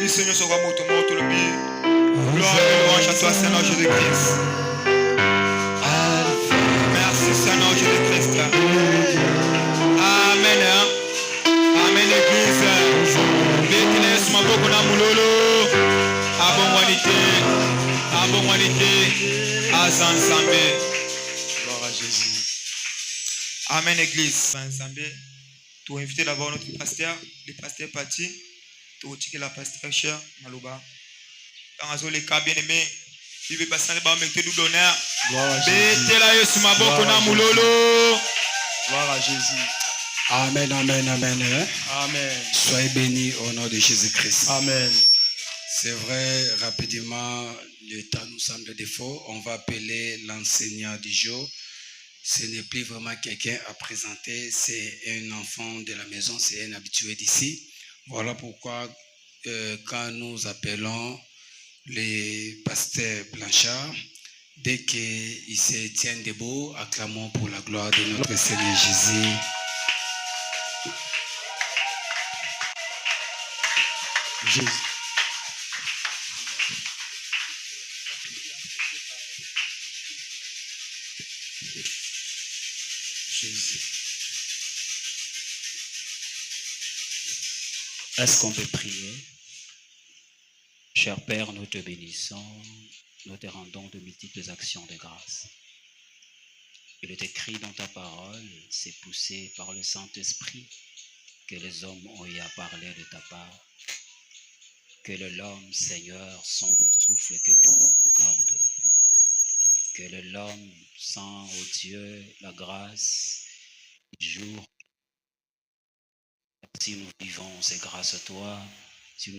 Seigneur soit moto le bien. Gloire et louange à toi, Seigneur Jésus-Christ. Merci, Seigneur Jésus-Christ. Amen. Amen, Église. Bétile suma boko na mulolo. Abonwanité. Azanzambe. Gloire à Jésus. Amen, Église. Azanzambe. Tu as invité d'abord notre pasteur, le pasteur Pati. Tu la pasteur cher Malouba. Dans les cas bien aimé, il veut passer par me tout d'honneur. Gloire à Jésus. Amen, amen, amen. Amen. Soyez bénis au nom de Jésus-Christ. Amen. C'est vrai, rapidement, le temps nous semble défaut. On va appeler l'enseignant du jour. Ce n'est plus vraiment quelqu'un à présenter. C'est un enfant de la maison, c'est un habitué d'ici. Voilà pourquoi quand nous appelons les pasteurs Blanchard, dès qu'ils se tiennent debout, acclamons pour la gloire de notre Seigneur Jésus. Jésus. Est-ce qu'on peut prier? Cher Père, nous te bénissons, nous te rendons de multiples actions de grâce. Il est écrit dans ta parole, c'est poussé par le Saint-Esprit que les hommes ont eu à parler de ta part. Que l'homme, Seigneur, sent le souffle que tu accordes. Que l'homme sent, ô Dieu, la grâce du jour. Si nous vivons, c'est grâce à toi. Si nous...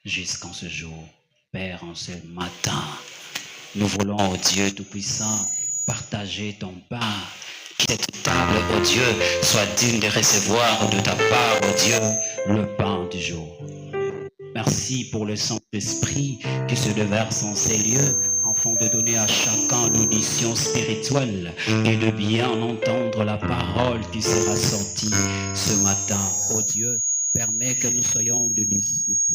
Jusqu'en ce jour, Père, en ce matin, nous voulons, ô Dieu Tout-Puissant, partager ton pain. Que cette table, ô Dieu, soit digne de recevoir de ta part, ô Dieu, le pain du jour. Merci pour le Saint-Esprit qui se déverse en ces lieux, afin de donner à chacun l'audition spirituelle et de bien entendre la parole qui sera sortie ce matin. Ô Dieu, permets que nous soyons des disciples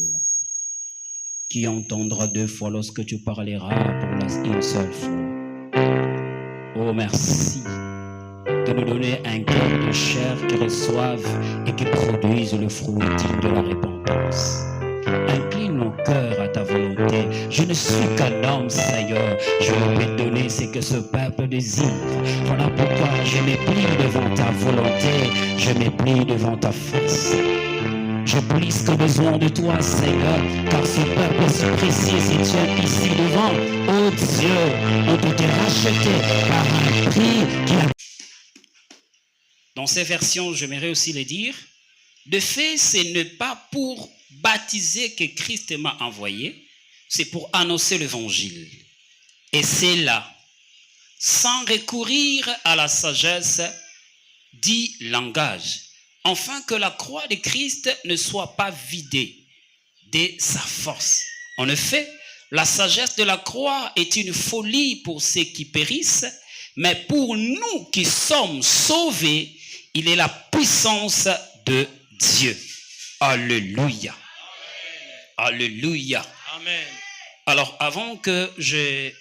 qui entendra 2 fois lorsque tu parleras pour une seule fois. Oh, merci de nous donner un cœur de chair qui reçoive et qui produise le fruit digne de la repentance. Incline mon cœur à ta volonté. Je ne suis qu'un homme, Seigneur. Je vais te donner ce que ce peuple désire. Voilà pourquoi je me plie devant ta volonté. Je me plie devant ta face. Je plus que besoin de toi, Seigneur, car ce peuple si précieux si tient ici devant. Oh Dieu, on peut te racheter par un prix qui a... Dans ces versions, j'aimerais aussi les dire. De fait, ce n'est pas pour baptiser que Christ m'a envoyé, c'est pour annoncer l'évangile. Et c'est là, sans recourir à la sagesse, dit langage, afin que la croix de Christ ne soit pas vidée de sa force. En effet, la sagesse de la croix est une folie pour ceux qui périssent, mais pour nous qui sommes sauvés, il est la puissance de Dieu. Alléluia. Alléluia. Amen. Alors, avant que je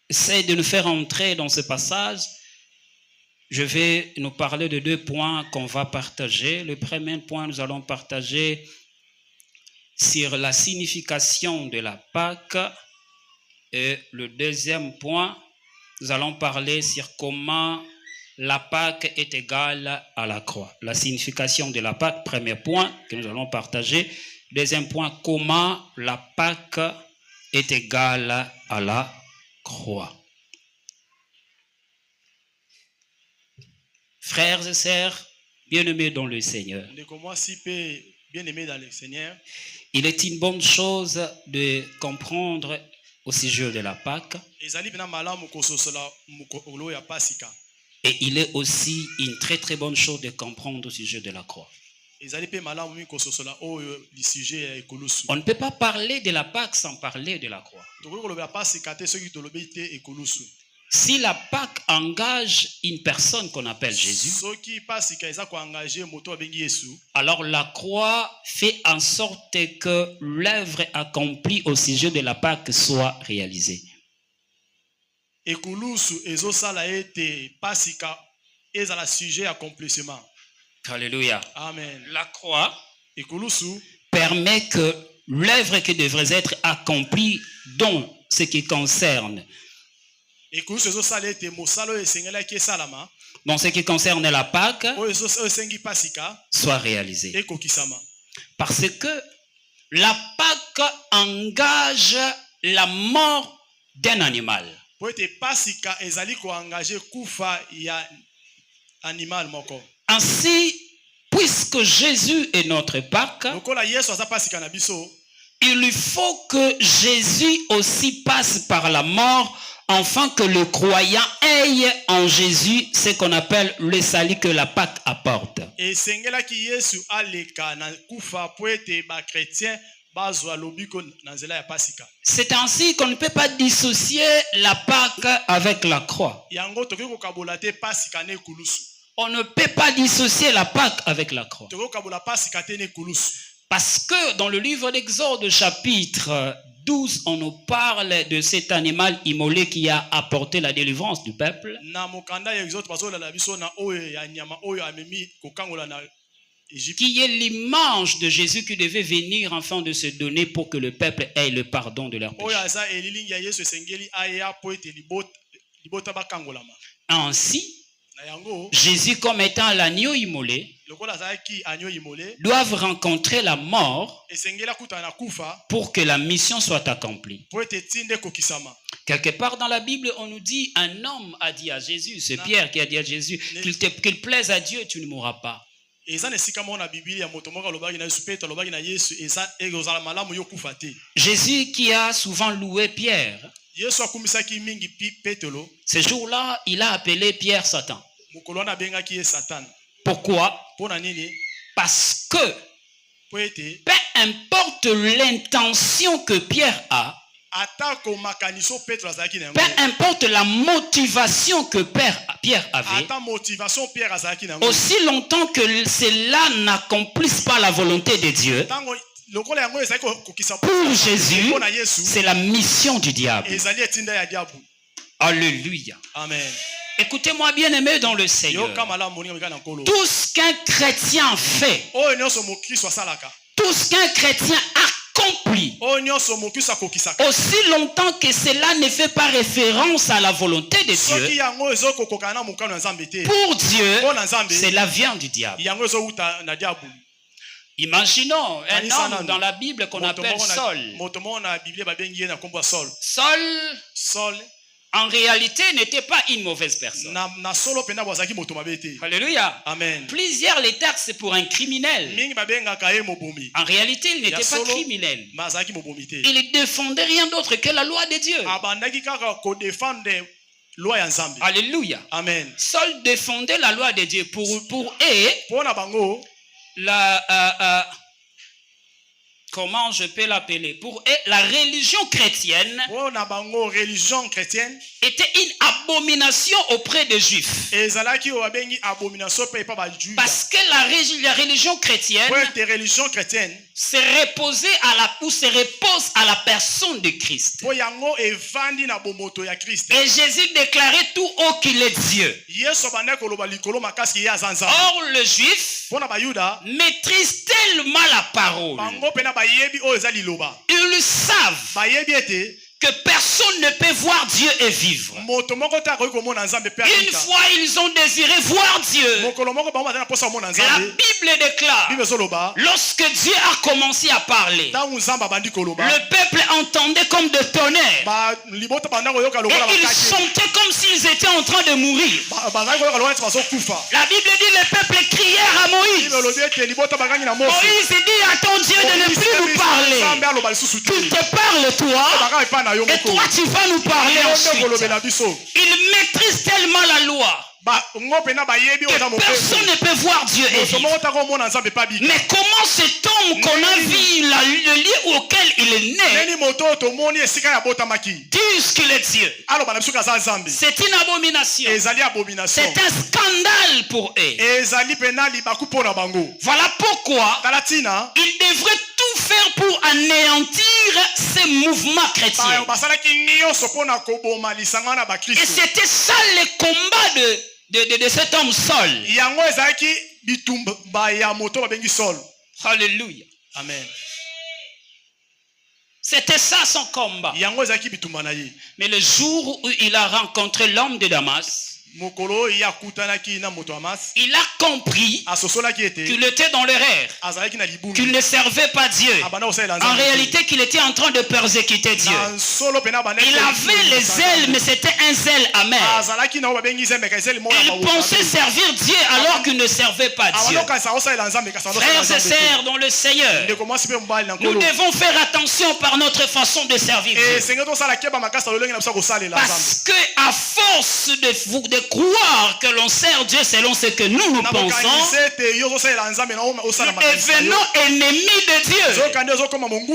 essaie de nous faire entrer dans ce passage, je vais nous parler de 2 points qu'on va partager. Le premier point, nous allons partager sur la signification de la Pâque. Et le deuxième point, nous allons parler sur comment la Pâque est égale à la croix. La signification de la Pâque, premier point que nous allons partager. Deuxième point, comment la Pâque est égale à la croix. Frères et sœurs, bien-aimés dans le Seigneur, il est une bonne chose de comprendre au sujet de la Pâque. Et il est aussi une très très bonne chose de comprendre au sujet de la croix. On ne peut pas parler de la Pâque sans parler de la croix. Si la Pâque engage une personne qu'on appelle Jésus, alors la croix fait en sorte que l'œuvre accomplie au sujet de la Pâque soit réalisée. Alléluia. Amen. La croix permet que l'œuvre qui devrait être accomplie dans ce qui concerne la Pâque soit réalisée. Parce que la Pâque engage la mort d'un animal. Ainsi, puisque Jésus est notre Pâque, il faut que Jésus aussi passe par la mort afin que le croyant ait en Jésus ce qu'on appelle le salut que la Pâque apporte. C'est ainsi qu'on ne peut pas dissocier la Pâque avec la croix. On ne peut pas dissocier la Pâque avec la croix. Parce que dans le livre d'Exode chapitre 12, on nous parle de cet animal immolé qui a apporté la délivrance du peuple. Qui est l'image de Jésus qui devait venir afin de se donner pour que le peuple ait le pardon de leurs péchés. Ainsi, Jésus, comme étant l'agneau immolé, doivent rencontrer la mort pour que la mission soit accomplie. Quelque part dans la Bible, on nous dit, un homme a dit à Jésus, c'est Pierre qui a dit à Jésus, qu'il plaise à Dieu, tu ne mourras pas. Jésus qui a souvent loué Pierre, ce jour-là, il a appelé Pierre Satan. Pourquoi? Parce que peu importe l'intention que Pierre a, peu importe la motivation que Pierre avait, aussi longtemps que cela n'accomplisse pas la volonté de Dieu, pour Jésus, c'est la mission du diable. Alléluia. Amen. Écoutez-moi bien aimé dans le Seigneur. Tout ce qu'un chrétien fait, tout ce qu'un chrétien accomplit, aussi longtemps que cela ne fait pas référence à la volonté de Dieu, pour Dieu, cela vient du diable. Imaginons un homme dans la Bible qu'on appelle Saul. Saul, en réalité, n'était pas une mauvaise personne. Alléluia. Amen. Plusieurs les taxent pour un criminel. En réalité, il n'était pas criminel. Il ne défendait rien d'autre que la loi de Dieu. Alléluia. Amen. Saul défendait la loi de Dieu pour comment je peux l'appeler? Pour la religion chrétienne était une abomination auprès des Juifs. Parce que la religion chrétienne se repose à la personne de Christ. Et Jésus déclarait tout haut qu'il est Dieu. Or, le Juif maîtrise tellement la parole. Ils savent que personne ne peut voir Dieu et vivre. Une fois ils ont désiré voir Dieu. La Bible déclare, lorsque Dieu a commencé à parler, le peuple entendait comme de tonnerre. Et ils chantaient comme s'ils étaient en train de mourir. La Bible dit le peuple crièrent à Moïse. Moïse dit à ton Dieu de ne plus nous parler. Qu'il te parle toi. Et toi tu vas nous parler ensuite. Il maîtrise tellement la loi que personne ne peut voir Dieu et vivre. Mais comment cet homme qu'on a vu, le lieu auquel il est né, disent qu'il est Dieu? C'est une abomination. C'est un scandale pour eux. Voilà pourquoi ils devraient tout faire pour anéantir ces mouvements chrétiens. Et c'était ça le combat de cet homme Saul. Alléluia. Amen. C'était ça son combat. Mais le jour où il a rencontré l'homme de Damas, il a compris qu'il était dans l'erreur, qu'il ne servait pas Dieu. En réalité, qu'il était en train de persécuter Dieu. Il avait les ailes, mais c'était un zèle amer. Il pensait servir Dieu alors qu'il ne servait pas Dieu. Frères et sœurs dans le Seigneur, nous devons faire attention par notre façon de servir Dieu. Parce que à force de croire que l'on sert Dieu selon ce que nous pensons, nous devenons ennemis de Dieu.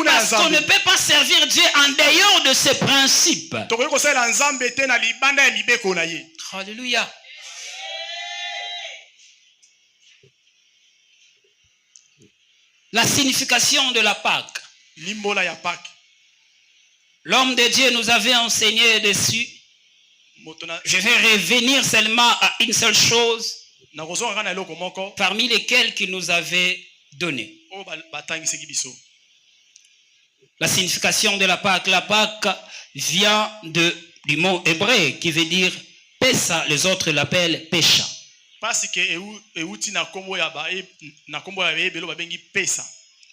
Parce qu'on ne peut pas servir Dieu en dehors de ses principes. Alléluia. La signification de la Pâque. L'homme de Dieu nous avait enseigné dessus. Je vais revenir seulement à une seule chose parmi lesquelles qu'il nous avait donné. La signification de la Pâque. La Pâque vient du mot hébreu qui veut dire Pessa, les autres l'appellent Pécha.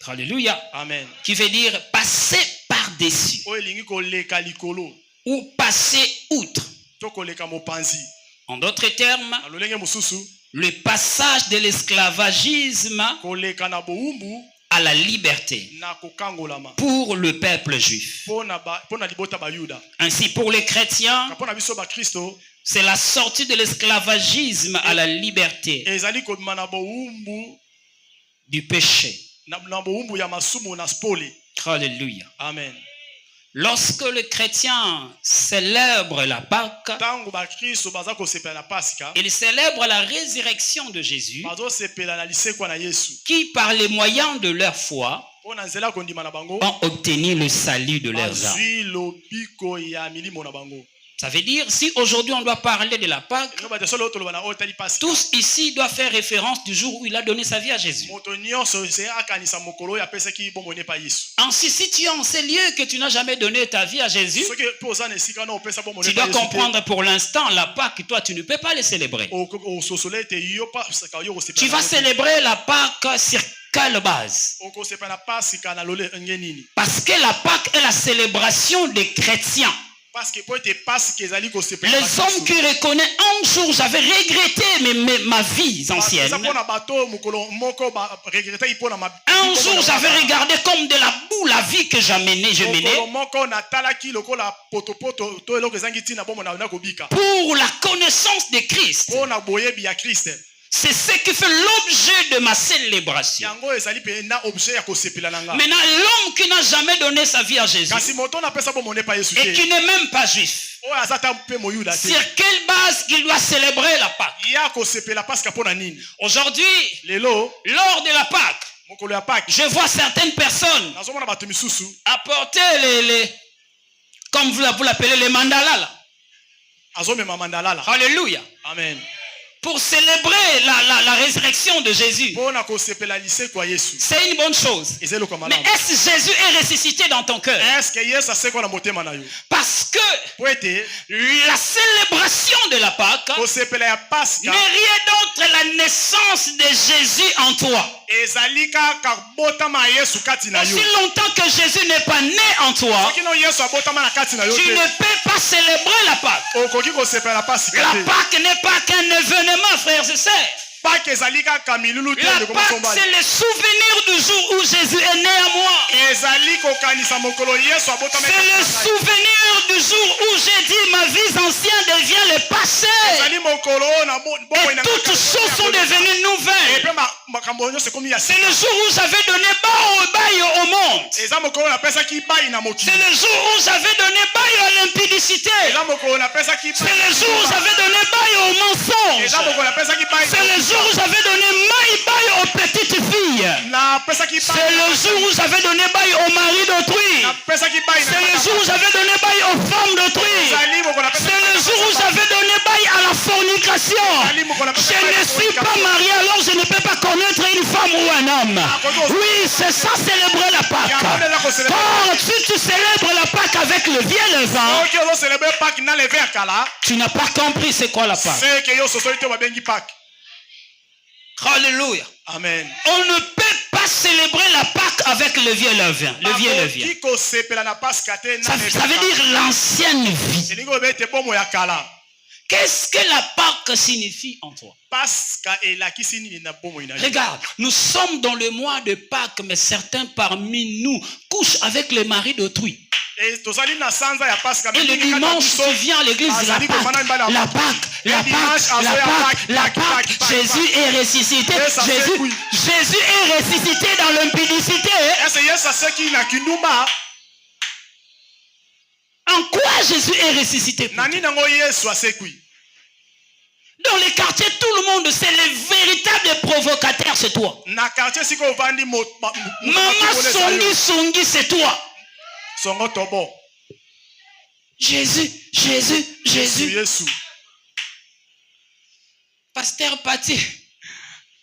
Alléluia. Amen. Qui veut dire passer par-dessus ou passer outre. En d'autres termes, le passage de l'esclavagisme à la liberté pour le peuple juif. Ainsi, pour les chrétiens, c'est la sortie de l'esclavagisme à la liberté du péché. Alléluia. Amen. Lorsque le chrétien célèbre la Pâque, il célèbre la résurrection de Jésus, qui par les moyens de leur foi ont obtenu le salut de leurs âmes. Ça veut dire, si aujourd'hui on doit parler de la Pâque, tous ici doivent faire référence du jour où il a donné sa vie à Jésus. Ainsi, si tu es en ces lieux que tu n'as jamais donné ta vie à Jésus, tu dois comprendre pour l'instant la Pâque, toi tu ne peux pas les célébrer. Tu vas célébrer la Pâque sur quelle base? Parce que la Pâque est la célébration des chrétiens. Les hommes qui reconnaissent un jour j'avais regretté ma vie ancienne. Un jour j'avais regardé comme de la boue la vie que j'ai menée. Pour la connaissance de Christ. C'est ce qui fait l'objet de ma célébration. Maintenant, l'homme qui n'a jamais donné sa vie à Jésus et qui n'est même pas juif, sur quelle base il doit célébrer la Pâque? Aujourd'hui, lors de la Pâque, je vois certaines personnes apporter comme vous l'appelez, les mandalas. Alléluia. Amen. Pour célébrer la résurrection de Jésus. C'est une bonne chose. Mais est-ce que Jésus est ressuscité dans ton cœur? Parce que la célébration de la Pâque n'est rien d'autre que la naissance de Jésus en toi. Ezali kaka botama Yesu kati na yo. Aussi longtemps que Jésus n'est pas né en toi, Soki no Yesu abotama na kati na yo tu te. ne peux pas célébrer la Pâque. Okoki ko sepela Pasika La te. Pâque n'est pas qu'un événement, frères et sœurs. Pâque ezali kaka milulu te La de Pâque, komosomba. c'est le souvenir du jour où Jésus est né à moi. Ezali kokanisa mokolo Yesu abotama. C'est le souvenir du jour où j'ai dit ma vie ancienne devient le passé. Ezali mokolo na bongo Et ina. toutes choses sont devenues nouvelles. Epe makambo nyonso ekomi ya C'est le jour où j'avais donné bail au monde. eza mokolo napesaki bai na mokili. C'est le jour où j'avais donné bail à l'impudicité. Eza mokolo napesaki bai. C'est le jour où j'avais donné bail au mensonge. Eza mokolo napesaki bai. C'est le jour où j'avais donné bail aux petites filles. Napesaki bai. C'est le jour où j'avais donné bail au mari d'autrui. Napesaki bai. C'est le jour où j'avais donné bail aux femmes d'autrui. Ezali mokolo napesaki. C'est le jour où j'avais donné bail à la fornication. Je ne suis pas marié, alors je ne peux pas connaître une femme ou un homme. Oui, c'est ça célébrer la Pâque. Quand tu célèbres la Pâque avec le vieux levain, Oki ozo célébrer Pâques na lever ya kala. tu n'as pas compris c'est quoi la Pâque. C'est que yo sosoli te babengi Pâques. Alléluia. Amen. On ne peut pas célébrer la Pâque avec le vieux levain. Le vieux levain. Kiko sepela na Pasika te na Ça veut dire l'ancienne vie. Elingo bete bomo ya kala. Qu'est-ce que la Pâque signifie en toi? Pasika elakisi nini na bomo ina. Regarde, nous sommes dans le mois de Pâques, mais certains parmi nous couchent avec le mari d'autrui. Et tozali na sanza ya Pasika. Et le dimanche, tu viens à l'église, la Pâque. Jésus est ressuscité. Jésus est ressuscité dans l'impudicité. Est-ce Yesu aseki na kindumba? En quoi Jésus est ressuscité? Nani nango Yesu asekui. Dans les quartiers, tout le monde, c'est le véritable provocateur, c'est toi. Na quartier siko vandi Maman Songi, c'est toi. Songo tobo. Jésus. Yesu. Pasteur Pati,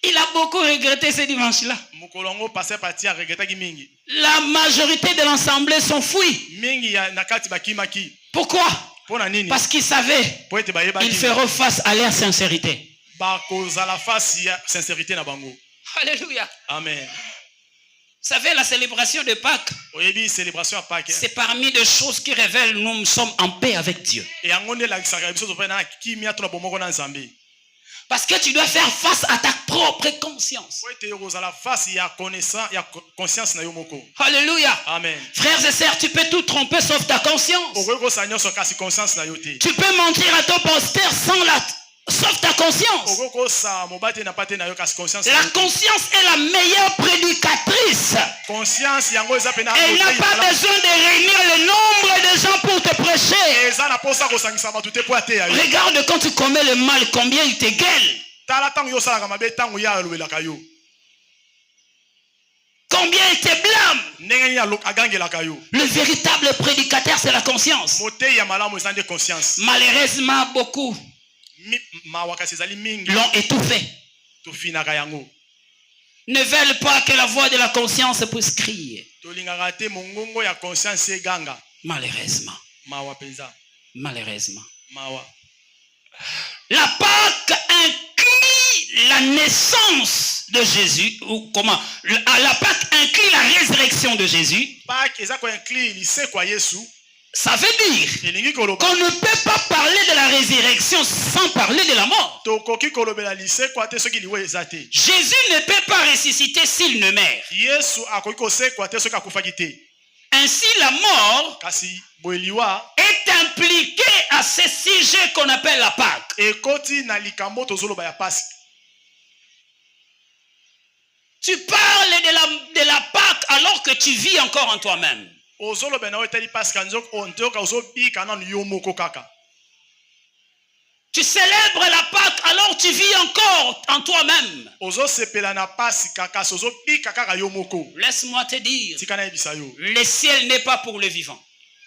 il a beaucoup regretté ce dimanche-là. Mokolongo passer parti a regretaki mingi. La majorité de l'assemblée sont fouilles. Mingi ya nakati bakimaki. Pourquoi? Pona nini? Parce qu'ils savaient Po ete bayeba. ils feront face à leur sincérité. Bakozala face ya sincérité na bango. Alléluia. Amen. Vous savez, la célébration de Pâques, Oyebi célébration à Pâques. c'est parmi des choses qui révèlent nous sommes en paix avec Dieu. Et angonde la kisaka biso to pena kimia to na bomoko na Nzambe. Parce que tu dois faire face à ta propre conscience. Po ete yokozala face ya connaissance ya conscience na yo moko. Alléluia. Amen. Frères et sœurs, tu peux tout tromper sauf ta conscience. Okoki kosa nyonso kasi conscience na yo te. Tu peux mentir à ton pasteur sauf ta conscience. Okoki kosa mobate na pate na yo kasi conscience. La conscience est la meilleure prédicatrice. Conscience yango eza pena. Elle n'a pas besoin de réunir le nombre de gens pour te prêcher. Eza na posa kosangisa batu te po ate ya yo. Regarde quand tu commets le mal, combien il te gueule. Tala tango yo salaka mabe tango ya alobelaka yo. Combien il te blâme. Ndenge ya agangelaka yo. Le véritable prédicateur, c'est la conscience. Moteyi ya malamu eza nde conscience. Malheureusement, beaucoup mawakasi ezali mingi. l'ont étouffé. Tofinaka yango. Ne veulent pas que la voix de la conscience puisse crier. Tolingaka te mongongo ya conscience eganga. Malheureusement. Mawa penza. Malheureusement. Mawa. La Pâque inclut la naissance de Jésus, ou comment? La Pâque inclut la résurrection de Jésus. Pâque eza ko inclure lise kwa Yesu. Ça veut dire Elingi koloba. qu'on ne peut pas parler de la résurrection sans parler de la mort. Tokoki kolobela lise kwa te soki liwe eza te. Jésus ne peut pas ressusciter s'il ne meurt. Yesu akoki kosekwa te soki akufaki te. Ainsi, la mort Kasi boeliwa est impliquée à ce sujet qu'on appelle la Pâque. ekoti na likambo tozoloba ya Pasika. Tu parles de la Pâque alors que tu vis encore en toi-même. Ozoloba na otali Pasika nzoko ontoka ozobika na yo moko kaka. Tu célèbres la Pâque alors tu vis encore en toi-même. Ozosepela na Pasika kasi ozobika kaka yo moko. Laisse-moi te dire, Tika na ebisa yo. le ciel n'est pas pour les vivants.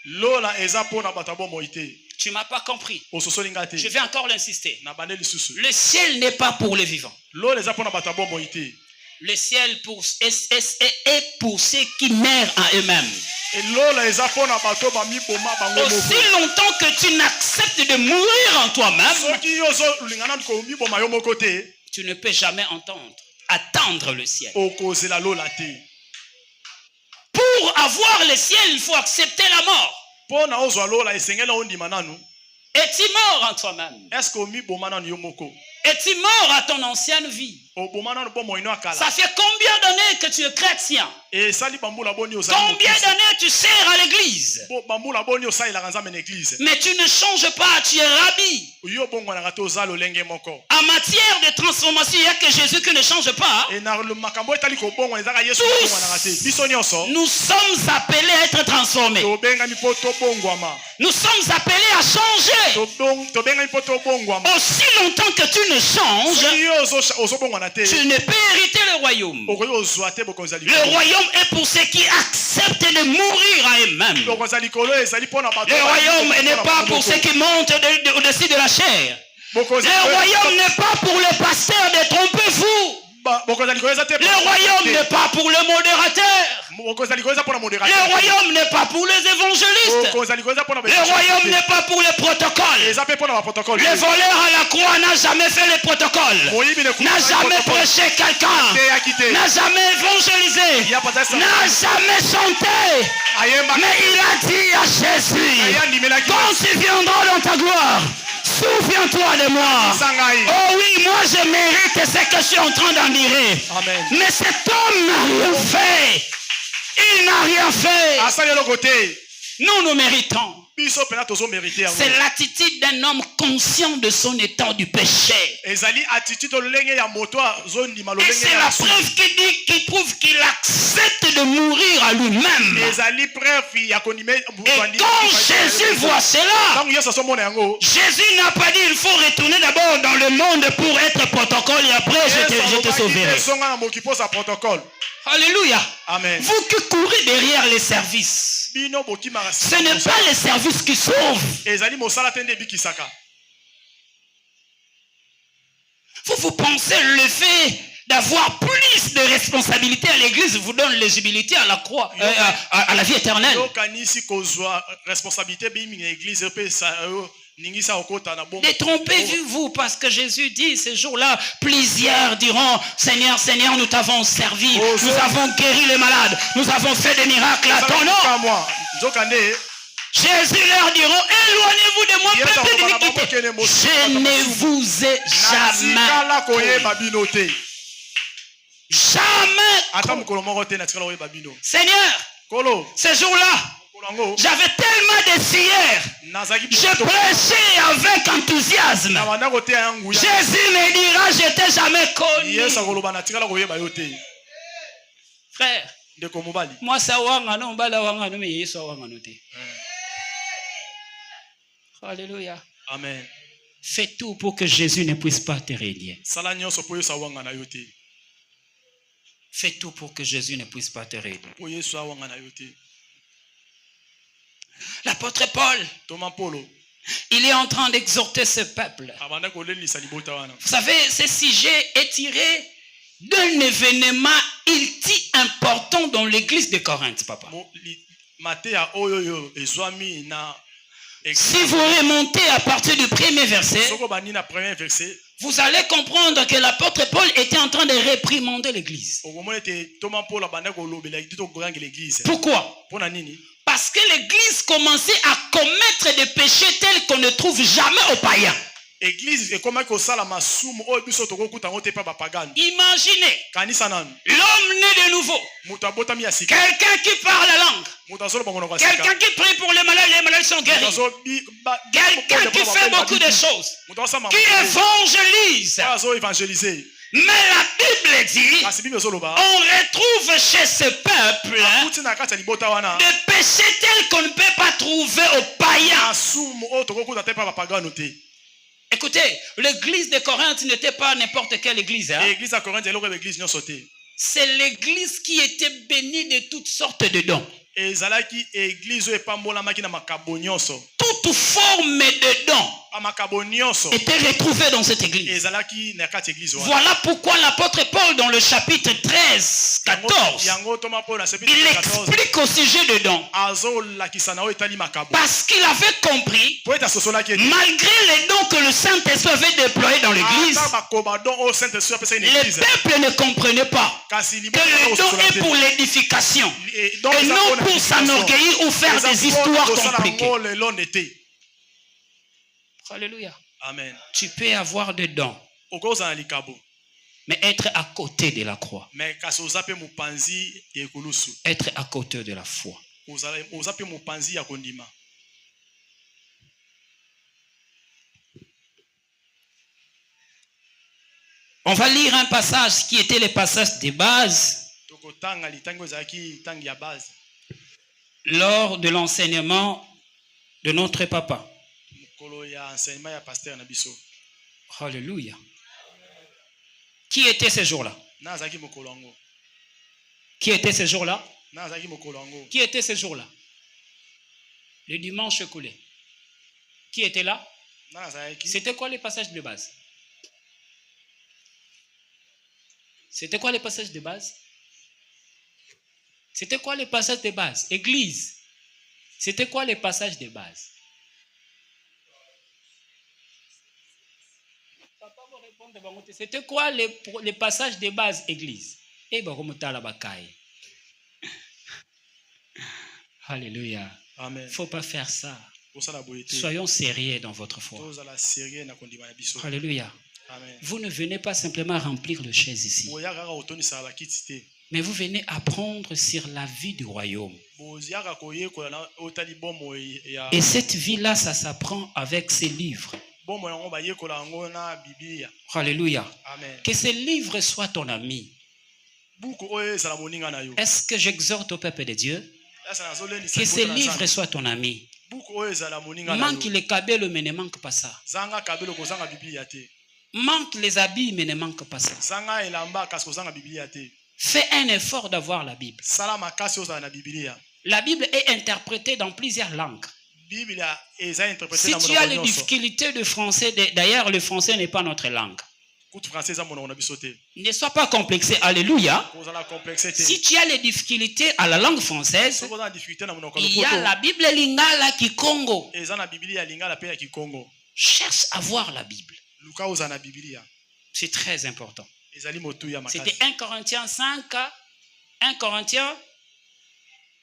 Lola eza pona bato bomoi te. Tu m'as pas compris. Ososolinga te. Je vais encore l'insister. Na bande lisusu. Le ciel n'est pas pour les vivants. Lola eza pona bato bomoi te. Le ciel est pour ceux qui meurent en eux-mêmes. Et lola eza pona bato ba mi boma bango moko. Aussi longtemps que tu n'acceptes de mourir en toi-même, Soki yo zo lingana ko mi boma yo moko te. tu ne peux jamais entendre attendre le ciel. okozela lola te. Pour avoir le ciel, il faut accepter la mort. Pona ozwa lola esengela ondima nanu. Es-tu mort en toi-même? Est-ce que omiboma nanu yo moko? Es-tu mort à ton ancienne vie? Oboma nanu po moino akala. Ça fait combien d'années que tu es chrétien? Et sali bambula boni ozali. Combien d'années tu sers à l'église? Bambula boni osali la ranza men église. Mais tu ne changes pas, tu es rabbi. Yo bongo na rato ozalo lenge moko. En matière de transformation, il n'y a que Jésus qui ne change pas. Et na le makambo etali ko bongo ezaka Yesu bongo na rate. Biso nyonso. Nous sommes appelés à être transformés. To benga mi po to bongwama. Nous sommes appelés à changer. To benga mi po to bongwama. Aussi longtemps que tu ne changes, Yo ozo bongo na te. tu ne peux hériter le royaume. Okoyo ozwa te bokonzali. Le royaume est pour ceux qui acceptent de mourir à eux-mêmes. Bokonzali kolo ezali pona bato. Le royaume n'est pas pour ceux qui montent au-dessus de la chair. Le royaume n'est pas pour le pasteur, détrompez-vous. Le royaume n'est pas pour le modérateur. Le royaume n'est pas pour les évangélistes. Le royaume n'est pas pour le protocole. Le voleur à la croix n'a jamais fait le protocole. N'a jamais prêché quelqu'un. N'a jamais évangélisé. N'a jamais chanté. Mais il a dit à Jésus, quand tu viendras dans ta gloire, souviens-toi de moi. Oh oui, moi je mérite ce que je suis en train d'en dire. Amen. Mais cet homme n'a rien fait. Il n'a rien fait. Nous méritons. C'est l'attitude d'un homme conscient de son état du péché. Et c'est la preuve qui prouve qu'il accepte de mourir à lui-même. Et quand Jésus voit cela, Jésus n'a pas dit il faut retourner d'abord dans le monde pour être protocole et après je te sauverai. Alléluia. Amen. Vous qui courez derrière les services, ce n'est pas les services qui sauvent. Vous pensez le fait d'avoir plus de responsabilités à l'église vous donne l'éligibilité à la croix, à la vie éternelle. Détrompez-vous parce que Jésus dit ce jour-là, plusieurs diront Seigneur, Seigneur, nous t'avons servi, nous avons guéri les malades, nous avons fait des miracles à ton nom. Jésus leur diront, éloignez-vous de moi, peuple d'iniquité. Je ne vous ai jamais. Seigneur, ce jour-là, j'avais tellement de sueur. Je prêchais avec enthousiasme. Jésus me dira, je t'ai jamais connu. Frère, moi ça wanga non bala wanga no me yeso wanga no te. Alléluia. Amen. Fais tout pour que Jésus ne puisse pas te régner. Fais tout pour que Jésus ne puisse pas te régner. L'apôtre Paul, il est en train d'exhorter ce peuple. Vous savez, ce sujet est tiré d'un événement important dans l'église de Corinthe, papa. Si vous remontez à partir du premier verset, vous allez comprendre que l'apôtre Paul était en train de réprimander l'église. Pourquoi? Parce que l'église commençait à commettre des péchés tels qu'on ne trouve jamais aux païens. Imaginez l'homme né de nouveau, quelqu'un qui parle la langue, quelqu'un qui prie pour les malades sont guéris, quelqu'un qui fait beaucoup de choses, qui évangélise. Mais la Bible dit, on retrouve chez ce peuple des péchés tels qu'on ne peut pas trouver aux païens. Écoutez, l'église de Corinthe n'était pas n'importe quelle église. Hein? C'est l'église qui était bénie de toutes sortes de dons. ezalaki église epambolamaki na makambo nyonso. Toute forme de don Makambo nyonso était retrouvée dans cette église. ezalaki na kati église wana. Voilà pourquoi l'apôtre Paul, dans le chapitre 13, 14, Yango Thomas Paul na chapitre il 14 explique au sujet de dons. azolakisa na oyo etali makambo. Parce qu'il avait compris, Po eta sosolaki ete malgré les dons que le Saint-Esprit avait déployés dans l'église, ata bakoba don oyo Saint-Esprit apesa une le église. peuple ne comprenait pas Kasi que liboko le don ososola est te. pour l'édification Donc, et non pour s'enorgueillir ou faire des histoires compliquées. Alléluia. Amen. Tu peux avoir des dons, Okozala likabo. mais être à côté de la croix, Mais kasi oza pe mopanzi ya ekulusu. être à côté de la foi. Oza pe mopanzi ya kondima. On va lire un passage qui était le passage de base Tokotanga litango ezalaki tangi ya base. lors de l'enseignement de notre papa. Mokolo ya enseignement ya pasteur na biso. Alléluia. Qui était ce jour-là? Nazaki mokolo yango. Qui était ce jour-là? Nazaki mokolo yango. Qui était ce jour-là? Le dimanche écoulé. Qui était là? Nazaki. C'était quoi les passages de base? C'était quoi les passages de base? C'était quoi les passages de base? Église. C'était quoi les passages de base? C'était quoi les passages de base, église? Alléluia. Amen. Il ne faut pas faire ça. Osala boyete. Soyons sérieux dans votre foi. Tozala sérieux na kondima ya biso. Alléluia. Amen. Vous ne venez pas simplement remplir le chaises ici, Boyaka otonisa bakiti te. mais vous venez apprendre sur la vie du royaume. Boziaka koyekola na otali bomo ya Et cette vie-là, ça s'apprend avec ces livres. bomo yango bayekola yango na Biblia. Alléluia. Amen. Que ces livres soient ton ami. Buku oyo ezala moninga na yo. Est-ce que j'exhorte au peuple de Dieu Asa nazolendisa que ces libota na livres Nzambe. soient ton ami? Buku oyo ezala moninga na Manque yo. les kabelo, mais ne manque pas ça. Zanga kabelo kozanga Biblia te. Manque les habits, mais ne manque pas ça. Zanga elamba kasi kozanga Biblia te. Fais un effort d'avoir la Bible. Sala makasi ozala na Biblia. La Bible est interprétée dans plusieurs langues. Biblia eza interprété Si na tu as les monoko nyonso. difficultés de français, d'ailleurs le français n'est pas notre langue. Kutu français eza monoko na biso te. Ne sois pas complexé. Alléluia. Kozala complexe te. Si tu as les difficultés à la langue française, Soki oza na difficulté na monoko il y a lopoto. la Bible lingala Kikongo. Eza na Biblia ya lingala pe ya Kikongo. Cherche à voir la Bible. Luka oza na Biblia. C'est très important. Ezali motu ya makasi. C'était 1 Corinthiens 5, 1 Corinthiens,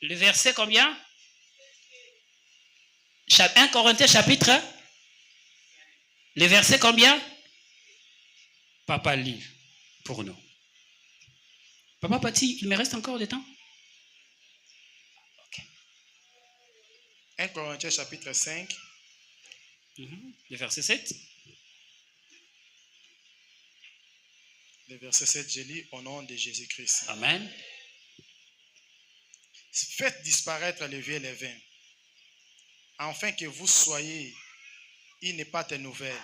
le verset combien? 1 Corinthiens chapitre, le verset combien? Papa lit pour nous. Papa Pati, il me reste encore du temps? Ok. 1 Corinthiens chapitre 5. Le verset 7. Le verset 7, je lis au nom de Jésus-Christ. Amen. Faites disparaître le vieux levain, afin que vous soyez une pâte nouvelle,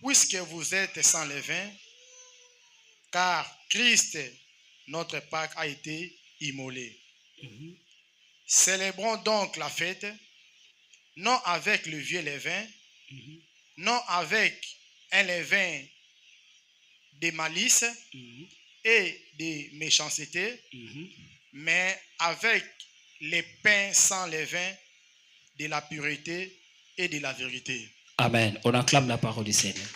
puisque vous êtes sans levain, car Christ, notre Pâque, a été immolé. Célébrons donc la fête, non avec le vieux levain, non avec un levain de malice et de méchanceté, mais avec les pains sans levain de la pureté et de la vérité. Amen. On acclame la parole du Seigneur.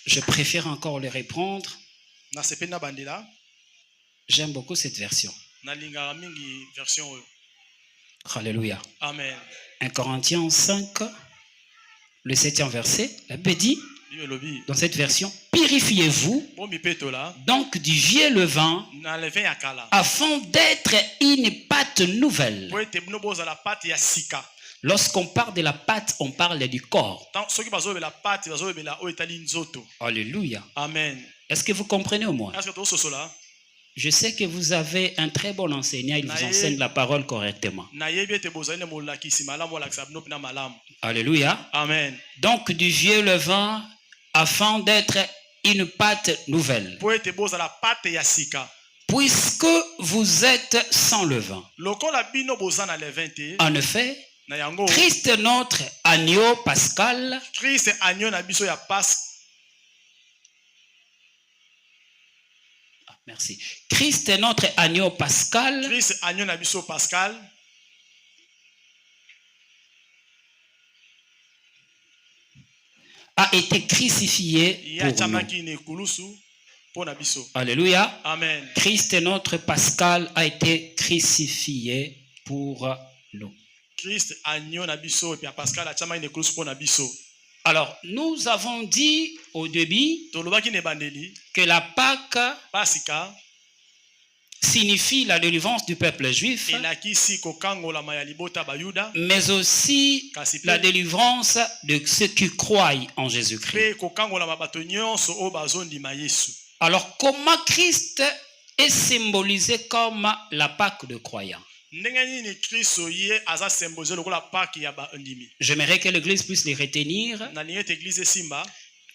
Je préfère encore le reprendre. J'aime beaucoup cette version. Alléluia. Amen. 1 Corinthiens 5, le 7e verset, la Bible dit, dans cette version, purifiez-vous donc du vieux levain afin d'être une pâte nouvelle. Lorsqu'on parle de la pâte, on parle du corps. Alléluia. Amen. Est-ce que vous comprenez au moins? Je sais que vous avez un très bon enseignant, il vous enseigne la parole correctement. Alléluia. Alléluia. Amen. Donc du vieux levain afin d'être une pâte nouvelle. po ete bozala pate ya sika. Puisque vous êtes sans levain. Lokola bino boza na levain te, En effet, na yango Christ notre agneau pascal Christ agneau na biso ya Paske. merci. Christ notre agneau pascal Christ agneau na biso Pascal a été crucifié ya pour nous. chamaki na ekulusu po na biso. Alléluia. Amen. Christ notre pascal a été crucifié pour nous. Christ agneau na biso et puis Pascal a chamaki na ekulusu po na biso. Alors, nous avons dit au début Tolobaki ne bandeli que la Pâque pasika signifie la délivrance du peuple juif, elakisi kokangolama ya libota bayuda mais aussi kasi la pe délivrance de ceux qui croient en Jésus-Christ. pe kokangolama bato nyonso oyo bazondima Yesu. Alors, comment Christ est symbolisé comme la Pâque de croyants? Ndenge nini Kristo ye aza symboliser lokola paki ya bandimi. J'aimerais que l'Église puisse les retenir. Na lingi ete église simba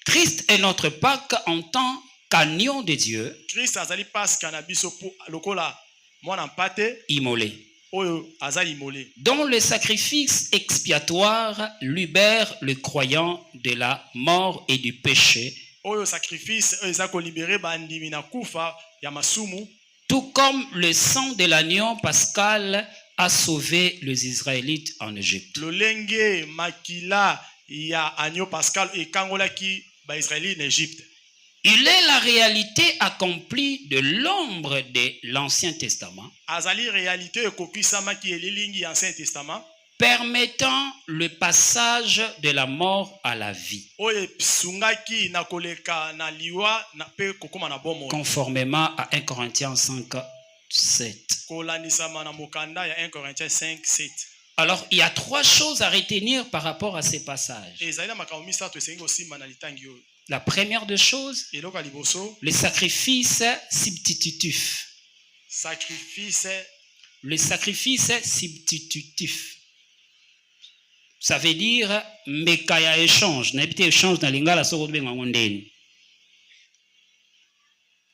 Christ est notre Pâque en tant qu'agneau de Dieu Christ azali pasika na biso po lokola mwana mpate immolé, oyo aza imolé, dont le sacrifice expiatoire libère le croyant de la mort et du péché, oyo sacrifice oyo eza kolibere bandimi na kufa ya masumu, tout comme le sang de l'agneau pascal a sauvé les Israélites en Égypte. lolenge makila ya agneau Pascal ekangolaki baisraeli na Égypte. Il est la réalité accomplie de l'ombre de l'Ancien Testament, Azali réalité ekokisamaki elilingi Ancien Testament permettant le passage de la mort à la vie, oyo esungaki na koleka na liwa na pe kokoma na bomoi conformément à 1 Corinthiens 5, 7. kolandisama na mokanda ya 1 Corinthiens 5, 7. Alors, il y a trois choses à retenir par rapport à ces passages. Ezali na makambo misato esengi kosimba na litangi oyo. La première des choses, Eloko ya liboso le sacrifice substitutif. sacrifice Le sacrifice substitutif. Ça veut dire mekaya échange. N'habite échange dans l'ingala soko benga ngondeni.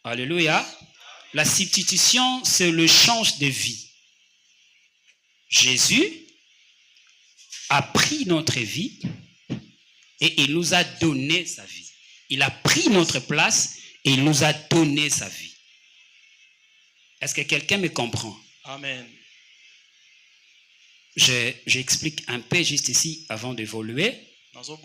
Alléluia. La substitution, c'est le change de vie. Jésus a pris notre vie et il nous a donné sa vie. Il a pris notre place et il nous a donné sa vie. Est-ce que quelqu'un me comprend? Amen. J'explique un peu juste ici avant d'évoluer. Nazo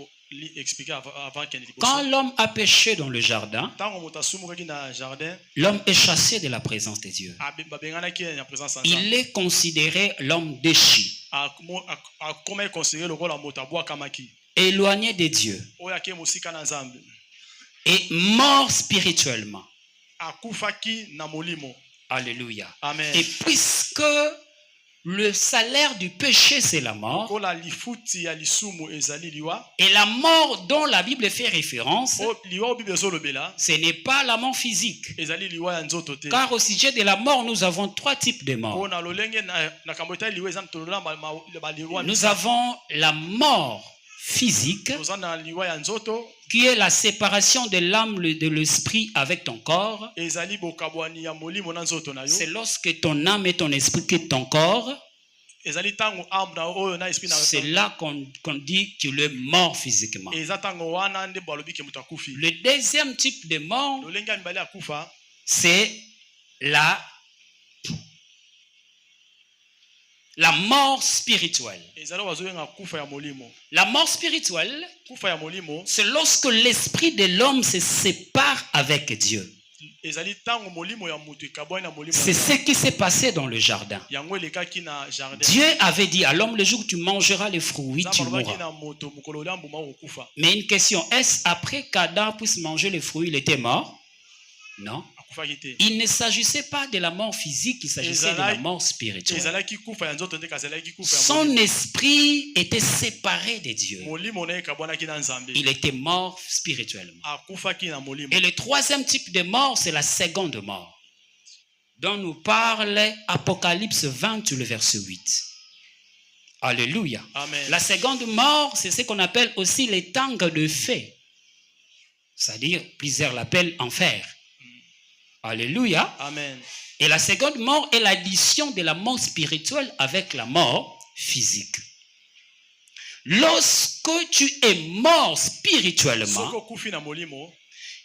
expliquer avant qu'il Quand l'homme a péché dans le jardin, tango moto asumukaki na jardin l'homme est chassé de la présence de Dieu. babenganaki na présence ya Il est considéré l'homme déchu, akoma considéré lokola moto abwakamaki éloigné de Dieu oyo ake mosika na Nzambe et mort spirituellement. akufaki na molimo. Alléluia. Amen. Et puisque le salaire du péché, c'est la mort, kola lifuti ya lisumu ezali liwa et la mort dont la Bible fait référence, o liwa oyo Bible ezolobela ce n'est pas la mort physique. ezali liwa ya nzoto te. Car au sujet de la mort, nous avons trois types de morts. Pona lolenge na kambo etali liwa eza tolola ba liwa Nous avons la mort physique, toza na liwa ya nzoto qui est la séparation de l'âme et de l'esprit avec ton corps. ezali bokabwani ya molimo na nzoto na yo. C'est lorsque ton âme et ton esprit quittent ton corps, ezali tango âme na oyo na esprit na c'est là qu'on dit qu'il est mort physiquement. eza tango wana nde balobi ke moto akufi. Le deuxième type de mort, lolenge ya mibale akufa c'est la mort spirituelle. ezali oyo bazobenga kufa ya molimo. La mort spirituelle, Kufa ya molimo c'est lorsque l'esprit de l'homme se sépare avec Dieu. ezali tango molimo ya moto ekabwani na molimo C'est ce qui s'est passé dans le jardin. yango elekaki na jardin. Dieu avait dit à l'homme, le jour où tu mangeras les fruits, tu Nzambe alobaki mourras. na moto mokolo olia mbuma okokufa. Mais une question, est-ce après qu'Adam puisse manger les fruits, il était mort? Non. Akufaki te. Il ne s'agissait pas de la mort physique, il s'agissait de la mort spirituelle. ezalaki kufa ya nzoto nde kasi ezalaki kufa ya Son molimo. esprit était séparé de Dieu. Molimo na ye ekabwanaki na Nzambe. Il était mort spirituellement. Akufaki na molimo. Et le troisième type de mort, c'est la seconde mort, dont nous parle Apocalypse 20, le verset 8. Alléluia. Amen. La seconde mort, c'est ce qu'on appelle aussi les tangs de feu. C'est-à-dire, plusieurs l'appellent enfer. Alléluia. Amen. Et la seconde mort est l'addition de la mort spirituelle avec la mort physique. Lorsque tu es mort spirituellement Soko kufi na molimo,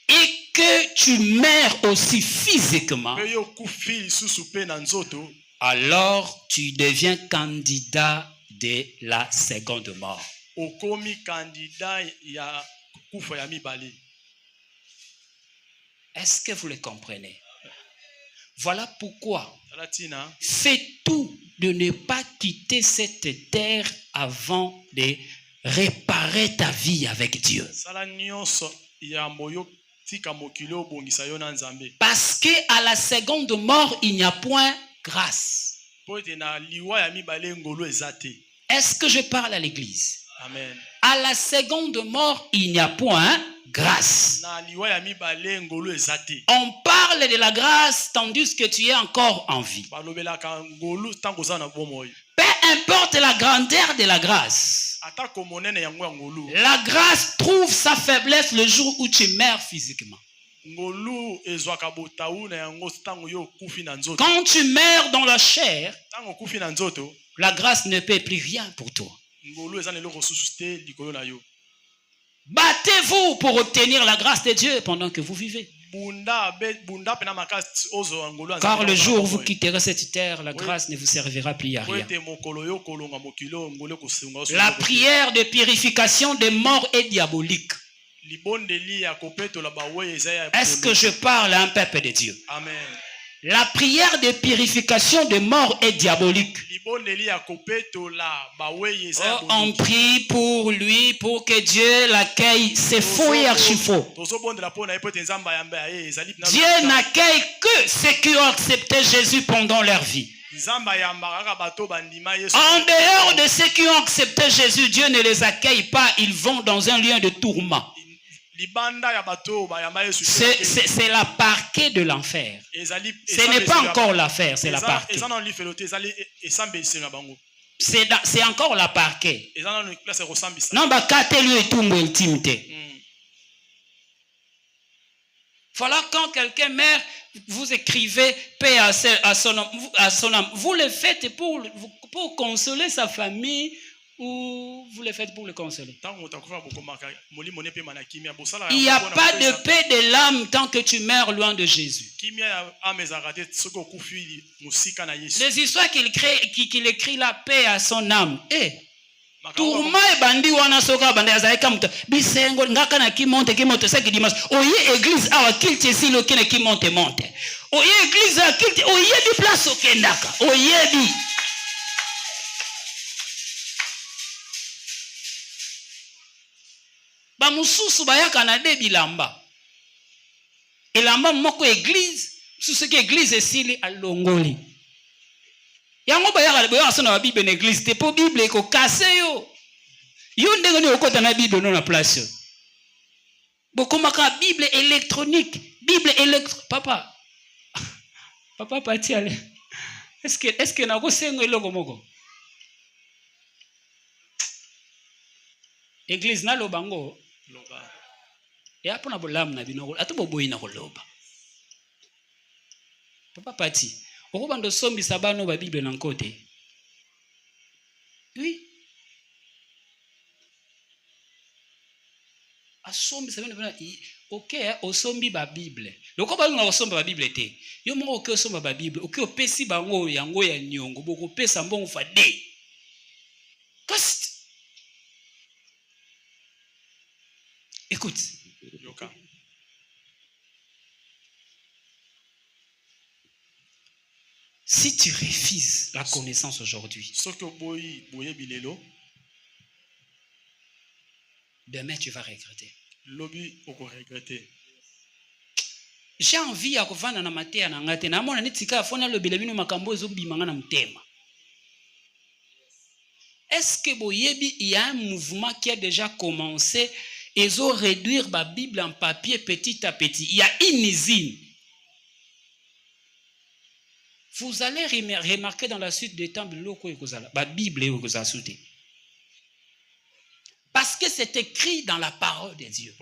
et que tu meurs aussi physiquement, pe yo kufi lisusu pe na nzoto, alors tu deviens candidat de la seconde mort. okomi candidat ya kufa ya mibale. Est-ce que vous le comprenez? Voilà pourquoi Talatina, fais tout de ne pas quitter cette terre avant de réparer ta vie avec Dieu. sala nyonso ya moyo tika mokili obongisa yo na Nzambe. Parce qu'à la seconde mort, il n'y a point grâce. Po ete na liwa ya mibale ngolo ezate. Est-ce que je parle à l'église? Amen. À la seconde mort, il n'y a point grâce. Na liwa ya mibale ngolo ezate. On parle de la grâce tandis que tu es encore en vie. Balobelaka ngolo tango za na bomoi. Peu importe la grandeur de la grâce, Atako monene yango ya ngolo. la grâce trouve sa faiblesse le jour où tu meurs physiquement. Ngolo ezwaka botaou na yango tango yo kufi na nzoto. Quand tu meurs dans la chair, Tango kufi na nzoto, la grâce ne peut plus rien pour toi. ngolo eza leloko susu te likolo na yo. Battez-vous pour obtenir la grâce de Dieu pendant que vous vivez. Bunda pena makasi ozo ngolo azali. Car le jour où vous quitterez cette terre, la grâce ne vous servira plus à Po rien. ete mokolo yo kolonga mokilo ngolo kosenga oso. La prière de purification des morts est diabolique. Libondeli ya kopetola bawe eza ya. Est-ce que je parle à un peuple de Dieu? Amen. La prière de purification des morts est diabolique. Libondeli ya kopetola bawe eza ya. On prie pour lui, pour que Dieu l'accueille. C'est faux et archi faux. Dieu n'accueille que ceux qui ont accepté Jésus pendant leur vie. En dehors de ceux qui ont accepté Jésus, Dieu ne les accueille pas. Ils vont dans un lieu de tourment. C'est la parquet de l'enfer. Ce n'est pas encore l'affaire, c'est la parquet. C'est encore la parquet. Non, bah, lui et tout, intimité. Voilà, quand quelqu'un meurt, vous écrivez paix à son âme. Vous le faites pour consoler sa famille ou vous le faites pour le consoler? Il n'y a pas de paix de l'âme tant que tu meurs loin de Jésus. Les histoires qu'il écrit la paix à son âme. Tourma e bandi wana soka bandi azaleka muto bisengo ngaka na kimonte seki dimanche oye église awa kilte silo kene kimonte monte oye église a kilte oye bi place okendaka oye bi ba mususu bayaka na de bilamba elamba moko église susu ke église esili alongoli yango bayaka boya sona Bible na église te po Bible ko kase yo ndenge ni okota na Bible non na place yo bokomaka Bible électronique papa pati ale est-ce que na ko sengo eloko moko église na lobango loba ya pona bolam na binoko atubo boyi na koloba papa pati okubando sombisa bano ba Bible na nkote. Oui. Asombisa bano OK, osombi ba Bible. Loko ba nga osomba ba Bible te. Yo mo OK osomba ba Bible, OK opesi bango yango ya nyongo, boko pesa mbongo fa de. Kost. Écoute. Yoka. Si tu refuses la connaissance aujourd'hui, demain tu vas regretter. J'ai envie à kovana na matea na ngate na mona nitika fona lobele bino makambo ezobimanga na mtema. Est-ce que boyebi il y a un mouvement qui a déjà commencé et ils ont réduire la Bible en papier petit à petit. Il y a une usine. Vous allez remarquer dans la suite des temps la Bible est parce que c'est écrit dans la parole de Dieu.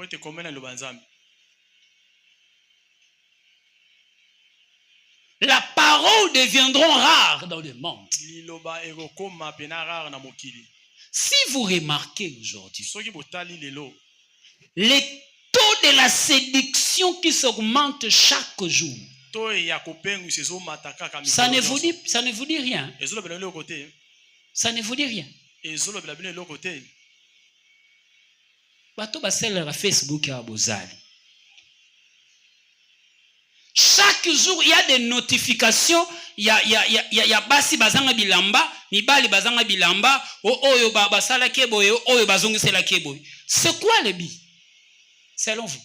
paroles deviendront rares dans le monde. liloba ekokoma pena rare na mokili. Si vous remarquez aujourd'hui, Soki botali lelo, les taux de la séduction qui s'augmentent chaque jour, to ya kopengu sezo mataka kami. ça ne vous dit rien. Ezolo bela le côté. Ça ne vous dit rien. Ezolo bela bino le côté. Bato baselera Facebook ya bozali. Chaque jour, il y a des notifications. Il y a basi bazanga bilamba, mibali bazanga bilamba, oyo basala keboy, oyo bazongisela keboy. C'est quoi le bi? Selon vous?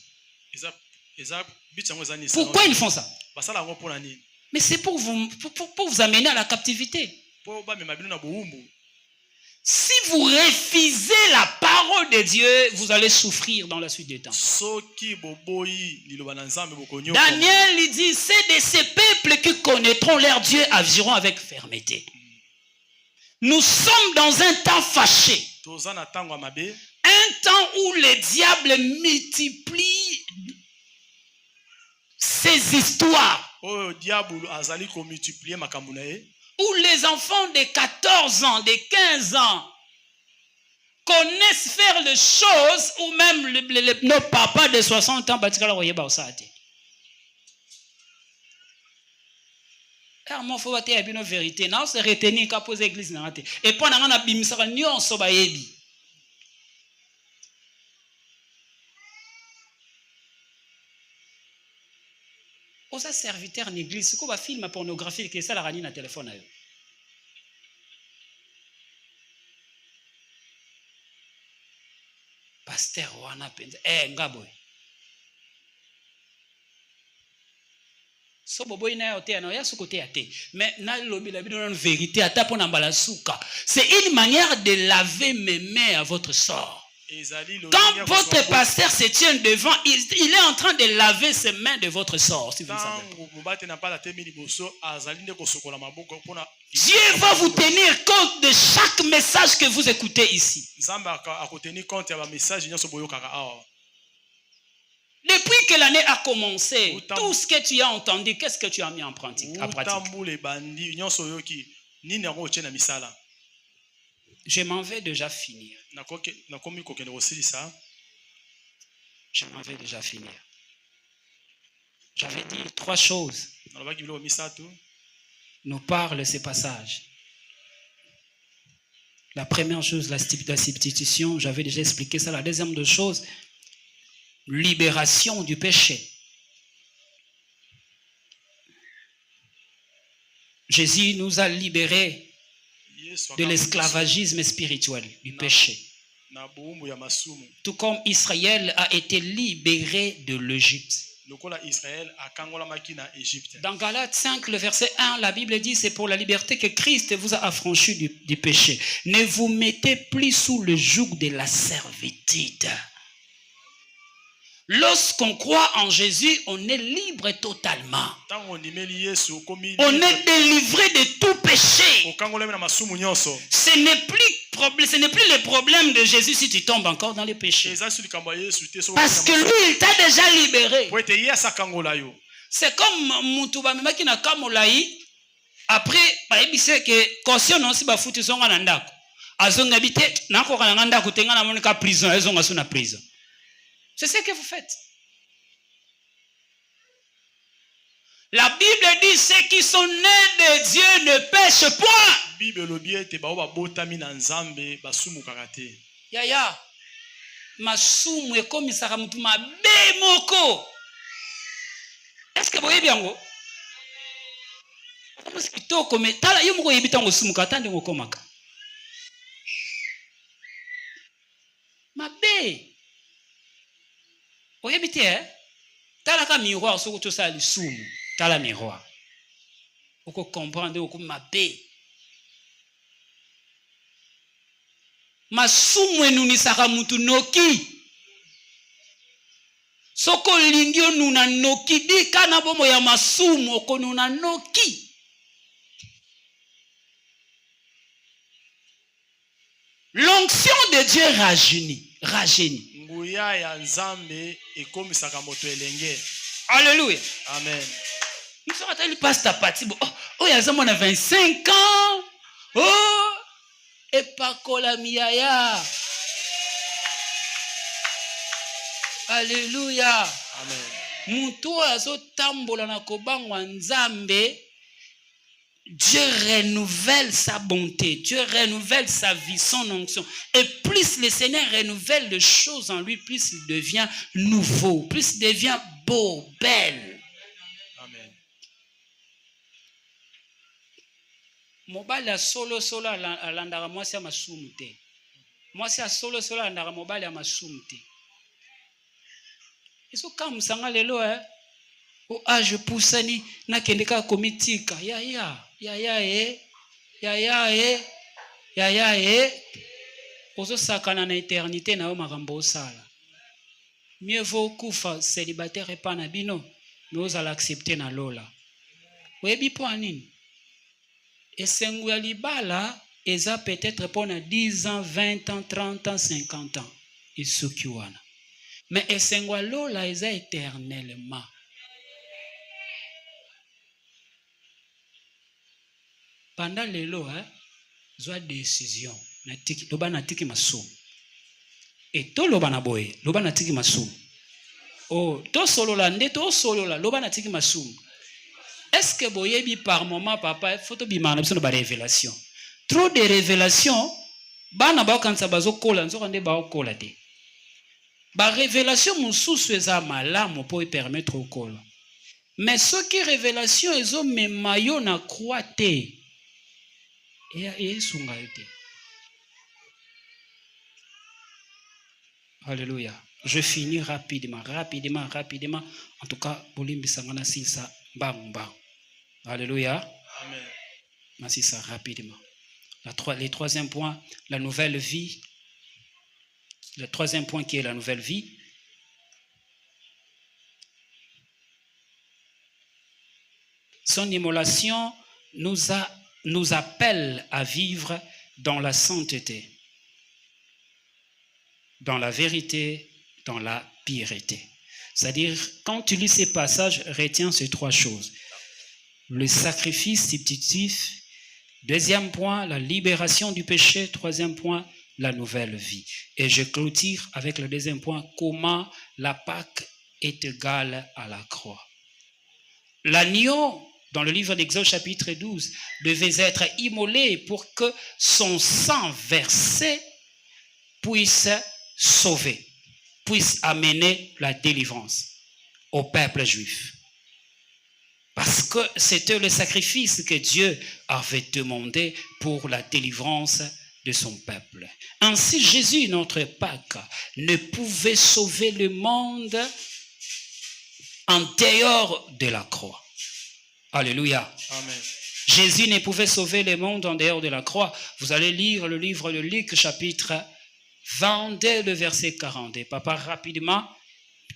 Pourquoi ils font ça? Mais c'est pour vous amener à la captivité. Si vous refusez la parole de Dieu, vous allez souffrir dans la suite des temps. Daniel il dit, c'est de ces peuples qui connaîtront leur Dieu agiront avec fermeté. Nous sommes dans un temps fâché. Un temps où le diable multiplie ses histoires. Où les enfants de 14 ans, de 15 ans connaissent faire les choses où même nos papas de 60 ans car moi faut bater une vérité non c'est retenir qu'a poser église na raté et pendant on a bimisaka nyonso ba yebi osa serviteur en église ko ba film pornographie que ça la rani na téléphone ayo pasteur wana penza ngaboy so boboy na yote na ya sukote ate mais na lobi la bino na vérité ata pona mbala suka c'est une manière de laver mes mains à votre sort. Quand votre pasteur se tient devant, il est en train de laver ses mains de votre sort, si vous le savez. Dieu va vous tenir compte de chaque message que vous écoutez ici. Depuis que l'année a commencé, tout ce que tu as entendu, qu'est-ce que tu as mis en pratique? Je m'en vais déjà finir. Je m'en vais déjà finir. J'avais dit 3 choses. Nous parle ces passages. La première chose, la substitution, j'avais déjà expliqué ça. La deuxième chose, libération du péché. Jésus nous a libérés de l'esclavagisme spirituel, du péché. Tout comme Israël a été libéré de l'Égypte. Dans Galates 5, le verset 1, la Bible dit, c'est pour la liberté que Christ vous a affranchi du péché. Ne vous mettez plus sous le joug de la servitude. Lorsqu'on croit en Jésus, on est libre totalement. On est délivré de tout péché. Ce n'est plus le problème de Jésus si tu tombes encore dans le péché. Parce que lui, il t'a déjà libéré. C'est comme Moutuba Mimaki na Kamolai. Après, il sait que conscient aussi ba foutu songa na ndako. Azonga bité na ko kana ndako tenga na monika prison, ezonga suna prison. C'est ce que vous faites. La Bible dit ceux qui sont nés de Dieu ne pêchent point. Yaya, masumu ekomisaka mutu mabe moko. Est-ce que vous voyez bien ngo? Kitoko me tala yo moko yebita ngo sumu katande ngo komaka. Mabe. Oye bité tala ka miroir soko to sali sumu tala miroir oko comprendre oko mabe masumu enunisaka mutu noki soko lingi onuna noki di kana bomo ya masumu oko nuna noki. L'onction de Dieu rajeunit. Nguya ya Nzambe ekomisaka moto elenge. Alléluia. Amen. Nous sommes allés passer à partir. Oh, il y a 25 ans. Oh, et pas kola miaya. Alléluia. Amen. Muto azo tambola na kobangwa nzambe. Dieu renouvelle sa bonté, Dieu renouvelle sa vie, son onction. Et plus le Seigneur renouvelle les choses en lui, plus il devient nouveau, plus il devient beau, belle. Amen. Mobali a solo alandaka mwasi ya masumu te. Mwasi a solo alandaka mobali ya masumu te. Eso kamusanga lelo o age pusani nakende ka komitika yaya ozosakana na éternité na yo makambo osala. Mieux vaut kufa célibataire epa na bino mais ozala accepter na lola. Oyebi po anini? Esengo ya libala eza peut-être pona 10 ans, 20 ans, 30 ans, 50 ans. Esuki wana. Mais esengo ya lola eza éternellement. Pendant lelo, zwa décision. Loba na tiki masumu. Et to loba na boye, loba na tiki masumu. Oh, to solola nde to solola, loba na tiki masumu. Est-ce que boyebi par moment papa, photo bimana biso ba révélation. Trop de révélations, bana ba kansa bazo kola, nzo kande ba kola te. Ba révélation mususu eza malamu po permettre okola. Mais ce qui révélation ezo memayo na croix te. Alléluia. Je finis rapidement. En tout cas, Bolimbi Sangana Silsa bang. Alléluia. Amen. Merci ça rapidement. Les troisième point, la nouvelle vie. Le troisième point qui est la nouvelle vie. Son immolation nous appelle à vivre dans la sainteté, dans la vérité, dans la pureté. C'est-à-dire, quand tu lis ces passages, retiens ces trois choses. Le sacrifice substitutif. Deuxième point, la libération du péché. Troisième point, la nouvelle vie. Et je clôture avec le deuxième point, comment la Pâque est égale à la croix. L'agneau, dans le livre d'Exode chapitre 12, devait être immolé pour que son sang versé puisse sauver, puisse amener la délivrance au peuple juif. Parce que c'était le sacrifice que Dieu avait demandé pour la délivrance de son peuple. Ainsi, Jésus, notre Pâque, ne pouvait sauver le monde en dehors de la croix. Alléluia. Amen. Jésus ne pouvait sauver le monde en dehors de la croix. Vous allez lire le livre de Luc, chapitre 22, le verset 42. Papa, rapidement,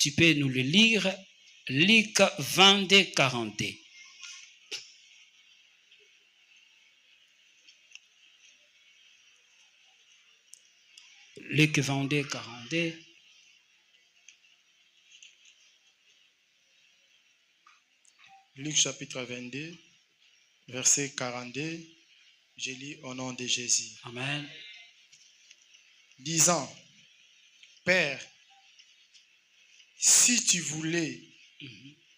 tu peux nous le lire. Luc 22, 42. Luc 22, 42. Luc chapitre 22, verset 42, je lis au nom de Jésus. Amen. Disant, Père, si tu voulais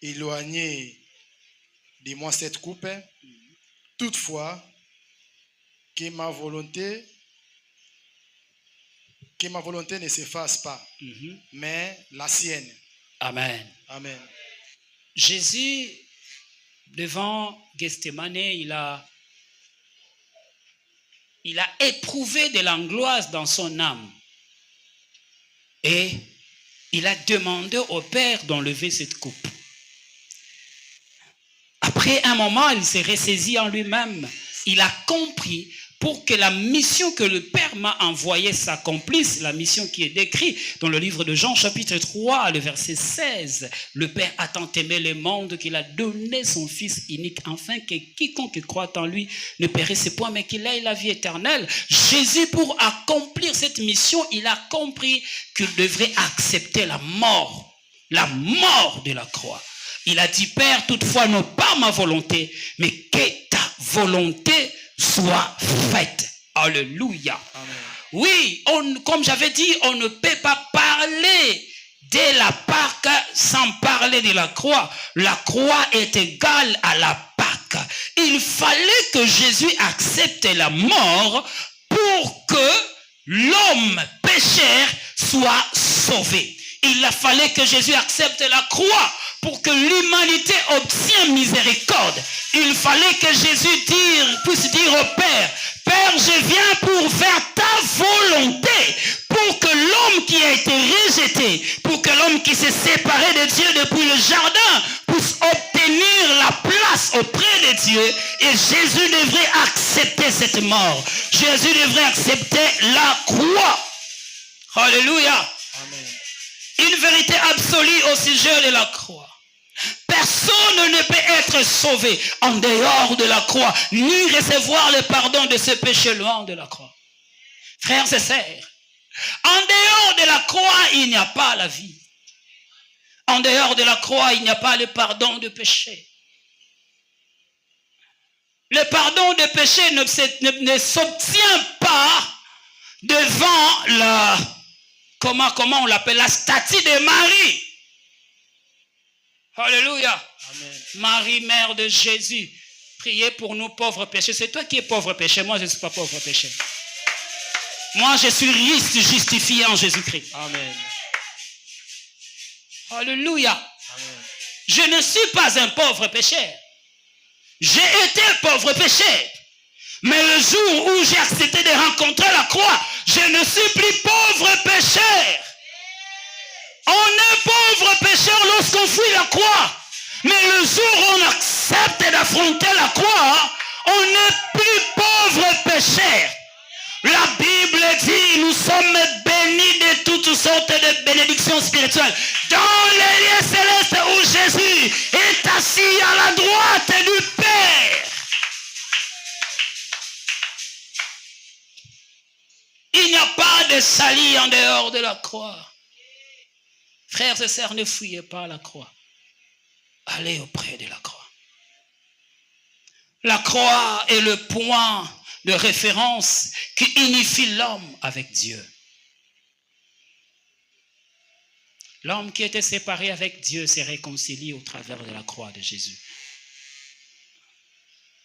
éloigner de moi cette coupe, toutefois, que ma volonté ne se fasse pas, mais la sienne. Amen. Amen. Jésus, devant Gethsémane, il a éprouvé de l'angoisse dans son âme. Et il a demandé au Père d'enlever cette coupe. Après un moment, il s'est ressaisi en lui-même. Il a compris pour que la mission que le Père m'a envoyée s'accomplisse, la mission qui est décrite dans le livre de Jean, chapitre 3, le verset 16. Le Père a tant aimé le monde qu'il a donné son Fils unique, afin que quiconque croit en lui ne périsse point, mais qu'il ait la vie éternelle. Jésus, pour accomplir cette mission, il a compris qu'il devrait accepter la mort de la croix. Il a dit, Père, toutefois, non pas ma volonté, mais que ta volonté soit faite. Alléluia. Amen. Oui, comme j'avais dit, on ne peut pas parler de la Pâque sans parler de la croix. La croix est égale à la Pâque. Il fallait que Jésus accepte la mort pour que l'homme pécheur soit sauvé. Il a fallu que Jésus accepte la croix pour que l'humanité obtienne miséricorde. Il fallait que Jésus puisse dire au Père, Père, je viens pour faire ta volonté, pour que l'homme qui a été rejeté, pour que l'homme qui s'est séparé de Dieu depuis le jardin puisse obtenir la place auprès de Dieu. Et Jésus devrait accepter cette mort. Jésus devrait accepter la croix. Alléluia. Amen. Une vérité absolue au sujet de la croix. Personne ne peut être sauvé en dehors de la croix, ni recevoir le pardon de ses péchés loin de la croix. Frères et sœurs, en dehors de la croix, il n'y a pas la vie. En dehors de la croix, il n'y a pas le pardon de péché. Le pardon de péché ne s'obtient pas devant la... Comment on l'appelle? La statue de Marie. Alléluia. Amen. Marie, mère de Jésus. Priez pour nous pauvres pécheurs. C'est toi qui es pauvre pécheur. Moi, je ne suis pas pauvre pécheur. Moi, je suis riche, justifié en Jésus-Christ. Amen. Alléluia. Amen. Je ne suis pas un pauvre pécheur. J'ai été pauvre pécheur. Mais le jour où j'ai accepté de rencontrer la croix, je ne suis plus pauvre pécheur. On est pauvre pécheur lorsqu'on fuit la croix. Mais le jour où on accepte d'affronter la croix, on n'est plus pauvre pécheur. La Bible dit, nous sommes bénis de toutes sortes de bénédictions spirituelles dans les lieux célestes où Jésus est assis à la droite du Père. Il n'y a pas de salut en dehors de la croix. Frères et sœurs, ne fuyez pas la croix. Allez auprès de la croix. La croix est le point de référence qui unifie l'homme avec Dieu. L'homme qui était séparé avec Dieu s'est réconcilié au travers de la croix de Jésus.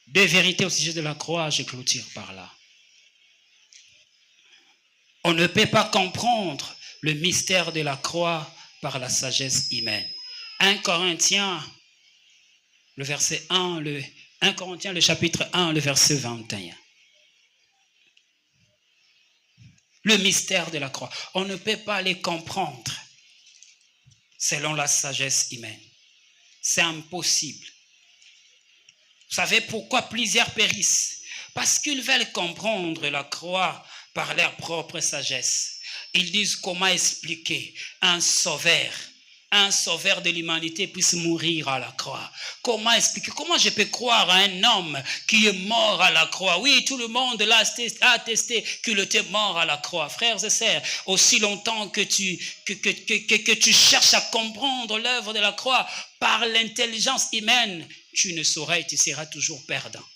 Deux vérités au sujet de la croix, je clôture par là. On ne peut pas comprendre le mystère de la croix par la sagesse humaine. 1 Corinthiens, le verset 1, 1 Corinthiens, le chapitre 1, le verset 21. Le mystère de la croix. On ne peut pas les comprendre selon la sagesse humaine. C'est impossible. Vous savez pourquoi plusieurs périssent? Parce qu'ils veulent comprendre la croix par leur propre sagesse. Ils disent comment expliquer un sauveur de l'humanité puisse mourir à la croix. Comment expliquer? Comment je peux croire à un homme qui est mort à la croix? Oui, tout le monde l'a attesté qu'il était mort à la croix. Frères et sœurs, aussi longtemps que tu cherches à comprendre l'œuvre de la croix par l'intelligence humaine, tu ne sauras et tu seras toujours perdant.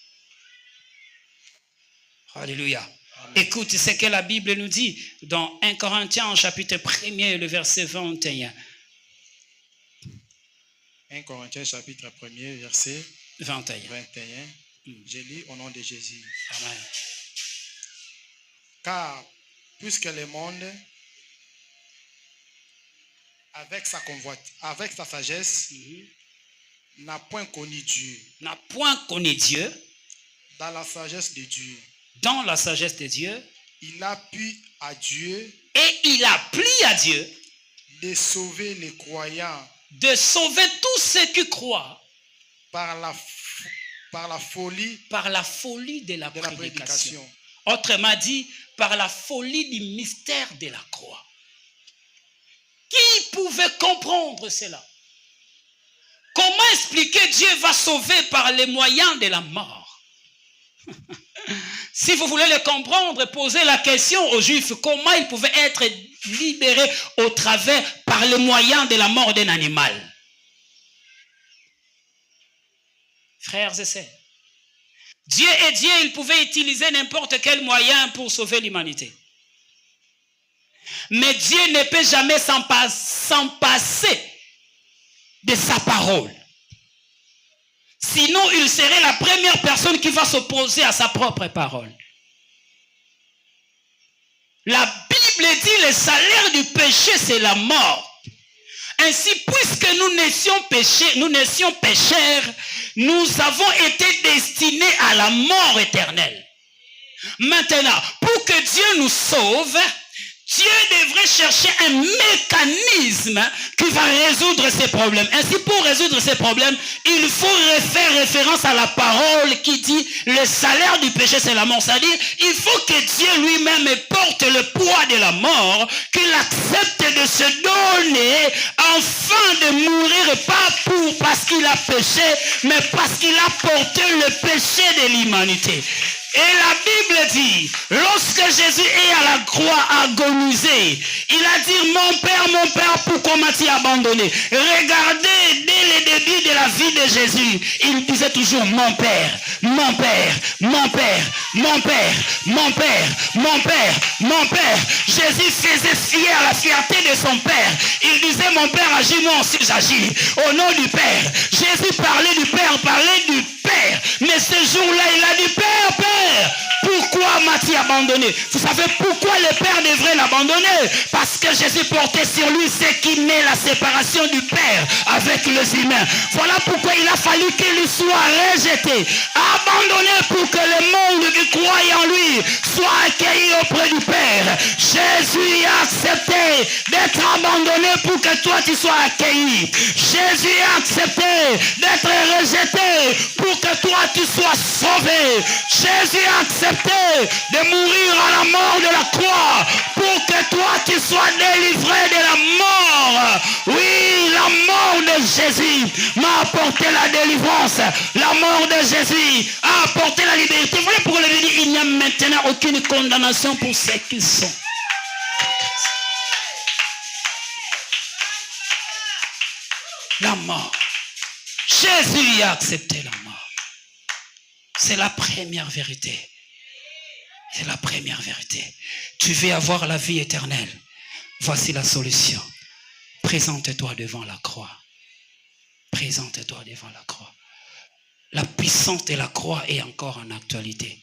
Alléluia. Amen. Écoute ce que la Bible nous dit dans 1 Corinthiens chapitre 1er, le verset 21. 1 Corinthiens chapitre 1er, verset 21. Je lis au nom de Jésus. Amen. Car puisque le monde, avec sa sagesse, n'a point connu Dieu. Dans la sagesse de Dieu, il a plu à Dieu de sauver les croyants, de sauver tous ceux qui croient par la folie de la prédication. Autrement dit, par la folie du mystère de la croix. Qui pouvait comprendre cela? Comment expliquer Dieu va sauver par les moyens de la mort? Si vous voulez le comprendre, posez la question aux Juifs, comment ils pouvaient être libérés au travers par les moyens de la mort d'un animal? Frères et sœurs, Dieu est Dieu, il pouvait utiliser n'importe quel moyen pour sauver l'humanité. Mais Dieu ne peut jamais s'en passer de sa parole. Sinon, il serait la première personne qui va s'opposer à sa propre parole. La Bible dit le salaire du péché, c'est la mort. Ainsi, puisque nous naissions pécheurs, nous avons été destinés à la mort éternelle. Maintenant, pour que Dieu nous sauve, Dieu devrait chercher un mécanisme qui va résoudre ces problèmes. Ainsi, pour résoudre ces problèmes, il faut faire référence à la parole qui dit le salaire du péché, c'est la mort. C'est-à-dire, il faut que Dieu lui-même porte le poids de la mort, qu'il accepte de se donner afin de mourir, pas parce qu'il a péché, mais parce qu'il a porté le péché de l'humanité. Et la Bible dit, lorsque Jésus est à la croix agonisé, il a dit, mon Père, pourquoi m'as-tu abandonné? Regardez, dès le début de la vie de Jésus, il disait toujours, mon Père, mon Père, mon Père, mon Père, mon Père, mon Père, mon Père. Jésus faisait fier la fierté de son Père. Il disait, mon Père, agis, moi aussi j'agis. Au nom du Père. Jésus parlait du Père, parlait du Père. Mais ce jour-là, il a dit, Père, Père, pourquoi m'as-tu abandonné? Vous savez pourquoi le Père devrait l'abandonner? Parce que Jésus portait sur lui ce qui naît la séparation du Père avec les humains. Voilà pourquoi il a fallu qu'il soit rejeté, abandonné pour que le monde qui croit en lui soit accueilli auprès du Père. Jésus a accepté d'être abandonné pour que toi tu sois accueilli. Jésus a accepté d'être rejeté pour que toi tu sois sauvé. Jésus a accepté de mourir à la mort de la croix pour que toi tu sois délivré de la mort. Oui, la mort de Jésus m'a apporté la délivrance. La mort de Jésus a apporté la liberté. Voilà pourquoi le dit, il n'y a maintenant aucune condamnation pour ceux qui sont. La mort. Jésus a accepté la mort. C'est la première vérité. C'est la première vérité. Tu veux avoir la vie éternelle. Voici la solution. Présente-toi devant la croix. Présente-toi devant la croix. La puissance de la croix est encore en actualité.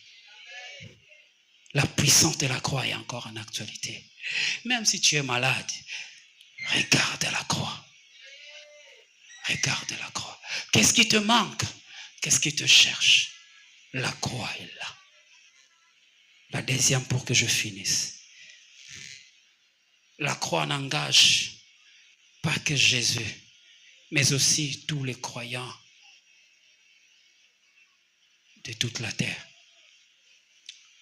La puissance de la croix est encore en actualité. Même si tu es malade, regarde la croix. Regarde la croix. Qu'est-ce qui te manque? Qu'est-ce qui te cherche? La croix est là. La deuxième pour que je finisse. La croix n'engage pas que Jésus, mais aussi tous les croyants de toute la terre.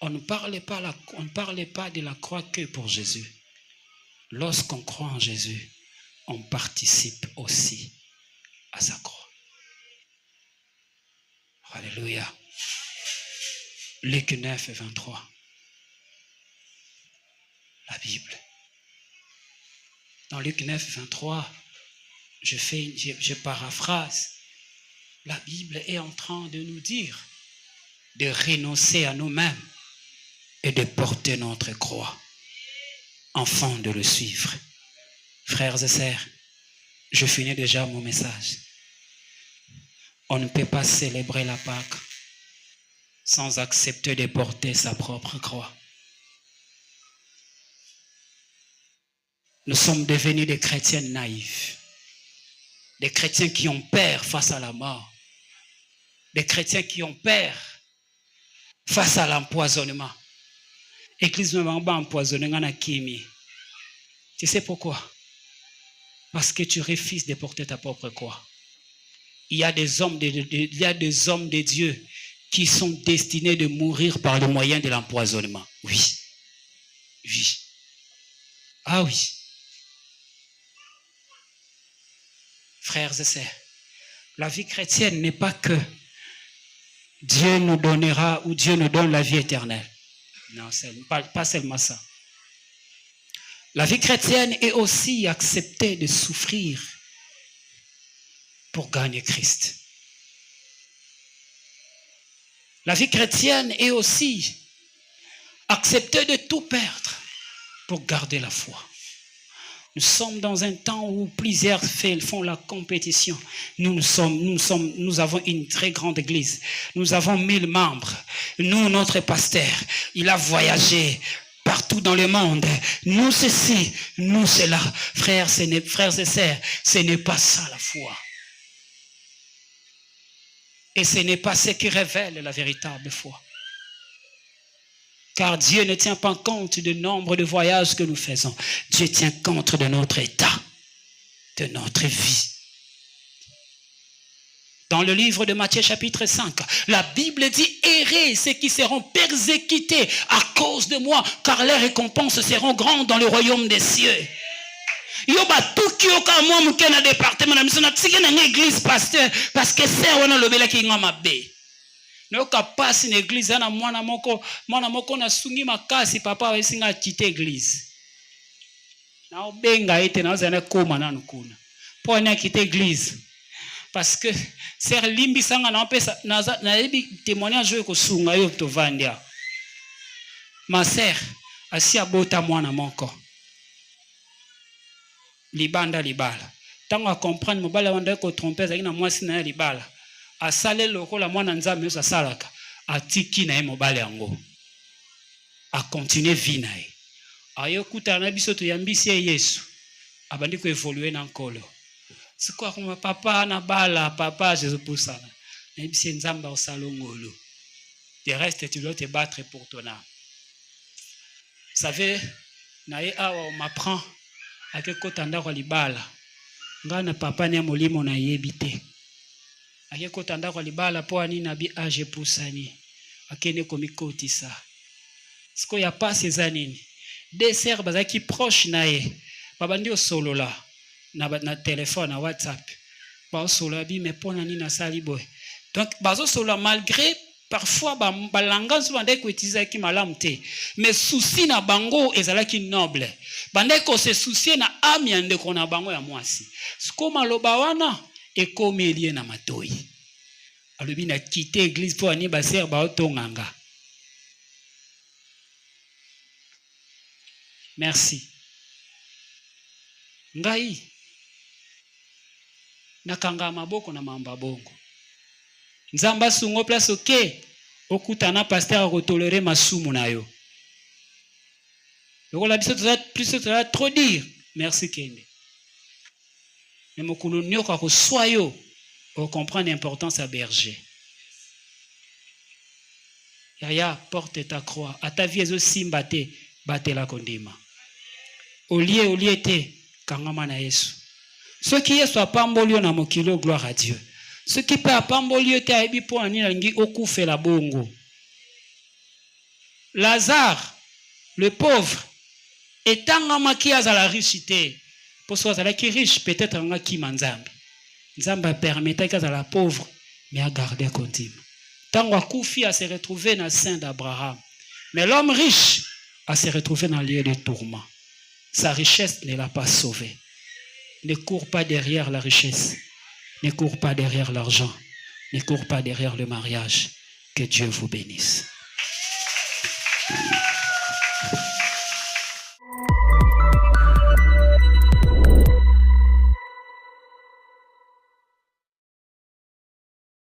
On ne parlait pas de la croix que pour Jésus. Lorsqu'on croit en Jésus, on participe aussi à sa croix. Alléluia. Luc 9, 23. La Bible. Dans Luc 9, 23, je paraphrase. La Bible est en train de nous dire de renoncer à nous-mêmes et de porter notre croix afin de le suivre. Frères et sœurs, je finis déjà mon message. On ne peut pas célébrer la Pâque sans accepter de porter sa propre croix. Nous sommes devenus des chrétiens naïfs, des chrétiens qui ont peur face à la mort, des chrétiens qui ont peur face à l'empoisonnement. Église ne va pas empoisonner na kimi. Tu sais pourquoi? Parce que tu refuses de porter ta propre croix. Il y a des hommes de Dieu qui sont destinés de mourir par le moyen de l'empoisonnement. Oui. Oui. Ah oui. Frères et sœurs, la vie chrétienne n'est pas que Dieu nous donnera ou Dieu nous donne la vie éternelle. Non, pas seulement ça. La vie chrétienne est aussi accepter de souffrir pour gagner Christ. La vie chrétienne est aussi accepter de tout perdre pour garder la foi. Nous sommes dans un temps où plusieurs font la compétition. Nous avons une très grande église. Nous avons 1000 membres. Nous, notre pasteur, il a voyagé partout dans le monde. Nous ceci, nous cela. Frères et sœurs, ce n'est pas ça la foi. Et ce n'est pas ce qui révèle la véritable foi. Car Dieu ne tient pas compte du nombre de voyages que nous faisons. Dieu tient compte de notre état, de notre vie. Dans le livre de Matthieu chapitre 5, la Bible dit « Errez ceux qui seront persécutés à cause de moi, car les récompenses seront grandes dans le royaume des cieux. » Yo batuki oka mwa muke na département na miso na tsike na église pasteur parce que c'est wana lobela ki ngama be. Noka pasi na église na mwana moko na sungi makasi papa wa singa kite église. Na obenga ete na ozana koma na nkuna. Po na kite église. Parce que ser limbi sanga na pesa na ebi témoignage ko sunga yo to vandia. Ma sœur asi abota mwana moko. Libanda libala. Tango a comprendre mobala wanda ko tromper za ina mwasi na libala. Asale lokola mwana nzambe yo salaka. Atiki na ye mobala yango. A continuer vie na ye. Ayo kuta na biso to yambisi ye Yesu. Abandi ko évoluer na nkolo. Siko akoma papa na bala papa Jésus pour ça. Na yambisi nzamba o salongolo. De reste tu dois te battre pour ton âme. Vous savez, na ye awa on m'apprend ake kotanda kwa libala nga na papa ne molimo na yebite ake kotanda kwa libala po ani na bi age pusani akene komikotisa siko ya passe zanini des sœurs bazaki proche na ye babandi osolola na téléphone na WhatsApp ba osolola bi me pona ni na sali boy donc bazo solola malgré parfois balanga so bande ko utiliser ki malamu te mais souci na bango ezalaki noble bande ko se soucier na âme ya ndeko na bango ya mwasi siko maloba wana ekomi elie na matoi alobi na quitter église pour ani ba sœur ba otonganga. Merci ngai nakanga maboko na mamba bongo nzamba sungo place oke okutana pasteur ko tolérer masumu na yo lokola biso plus trop dire merci kende mais mokulu nyoka ko soyo on comprend l'importance à berger yaya porte ta croix à ta vie ezo simba te batela kondima olie te kangama na Yesu ce qui est soit pambolio na mokilo gloire à Dieu. Ce qui peut apambolio te aibi po ani langi okufela bongo. Lazare, le pauvre, etangama ki azala richité. Pour soit azala ki riche, peut-être nga ki manzambi. Nzamba permettait qu'azala pauvre, mais à garder continue. Tango akufi a se retrouver dans le sein d'Abraham. Mais l'homme riche a se retrouver dans le lieu de tourment. Sa richesse ne l'a pas sauvé. Ne cours pas derrière la richesse. Ne cours pas derrière l'argent. Ne cours pas derrière le mariage. Que Dieu vous bénisse.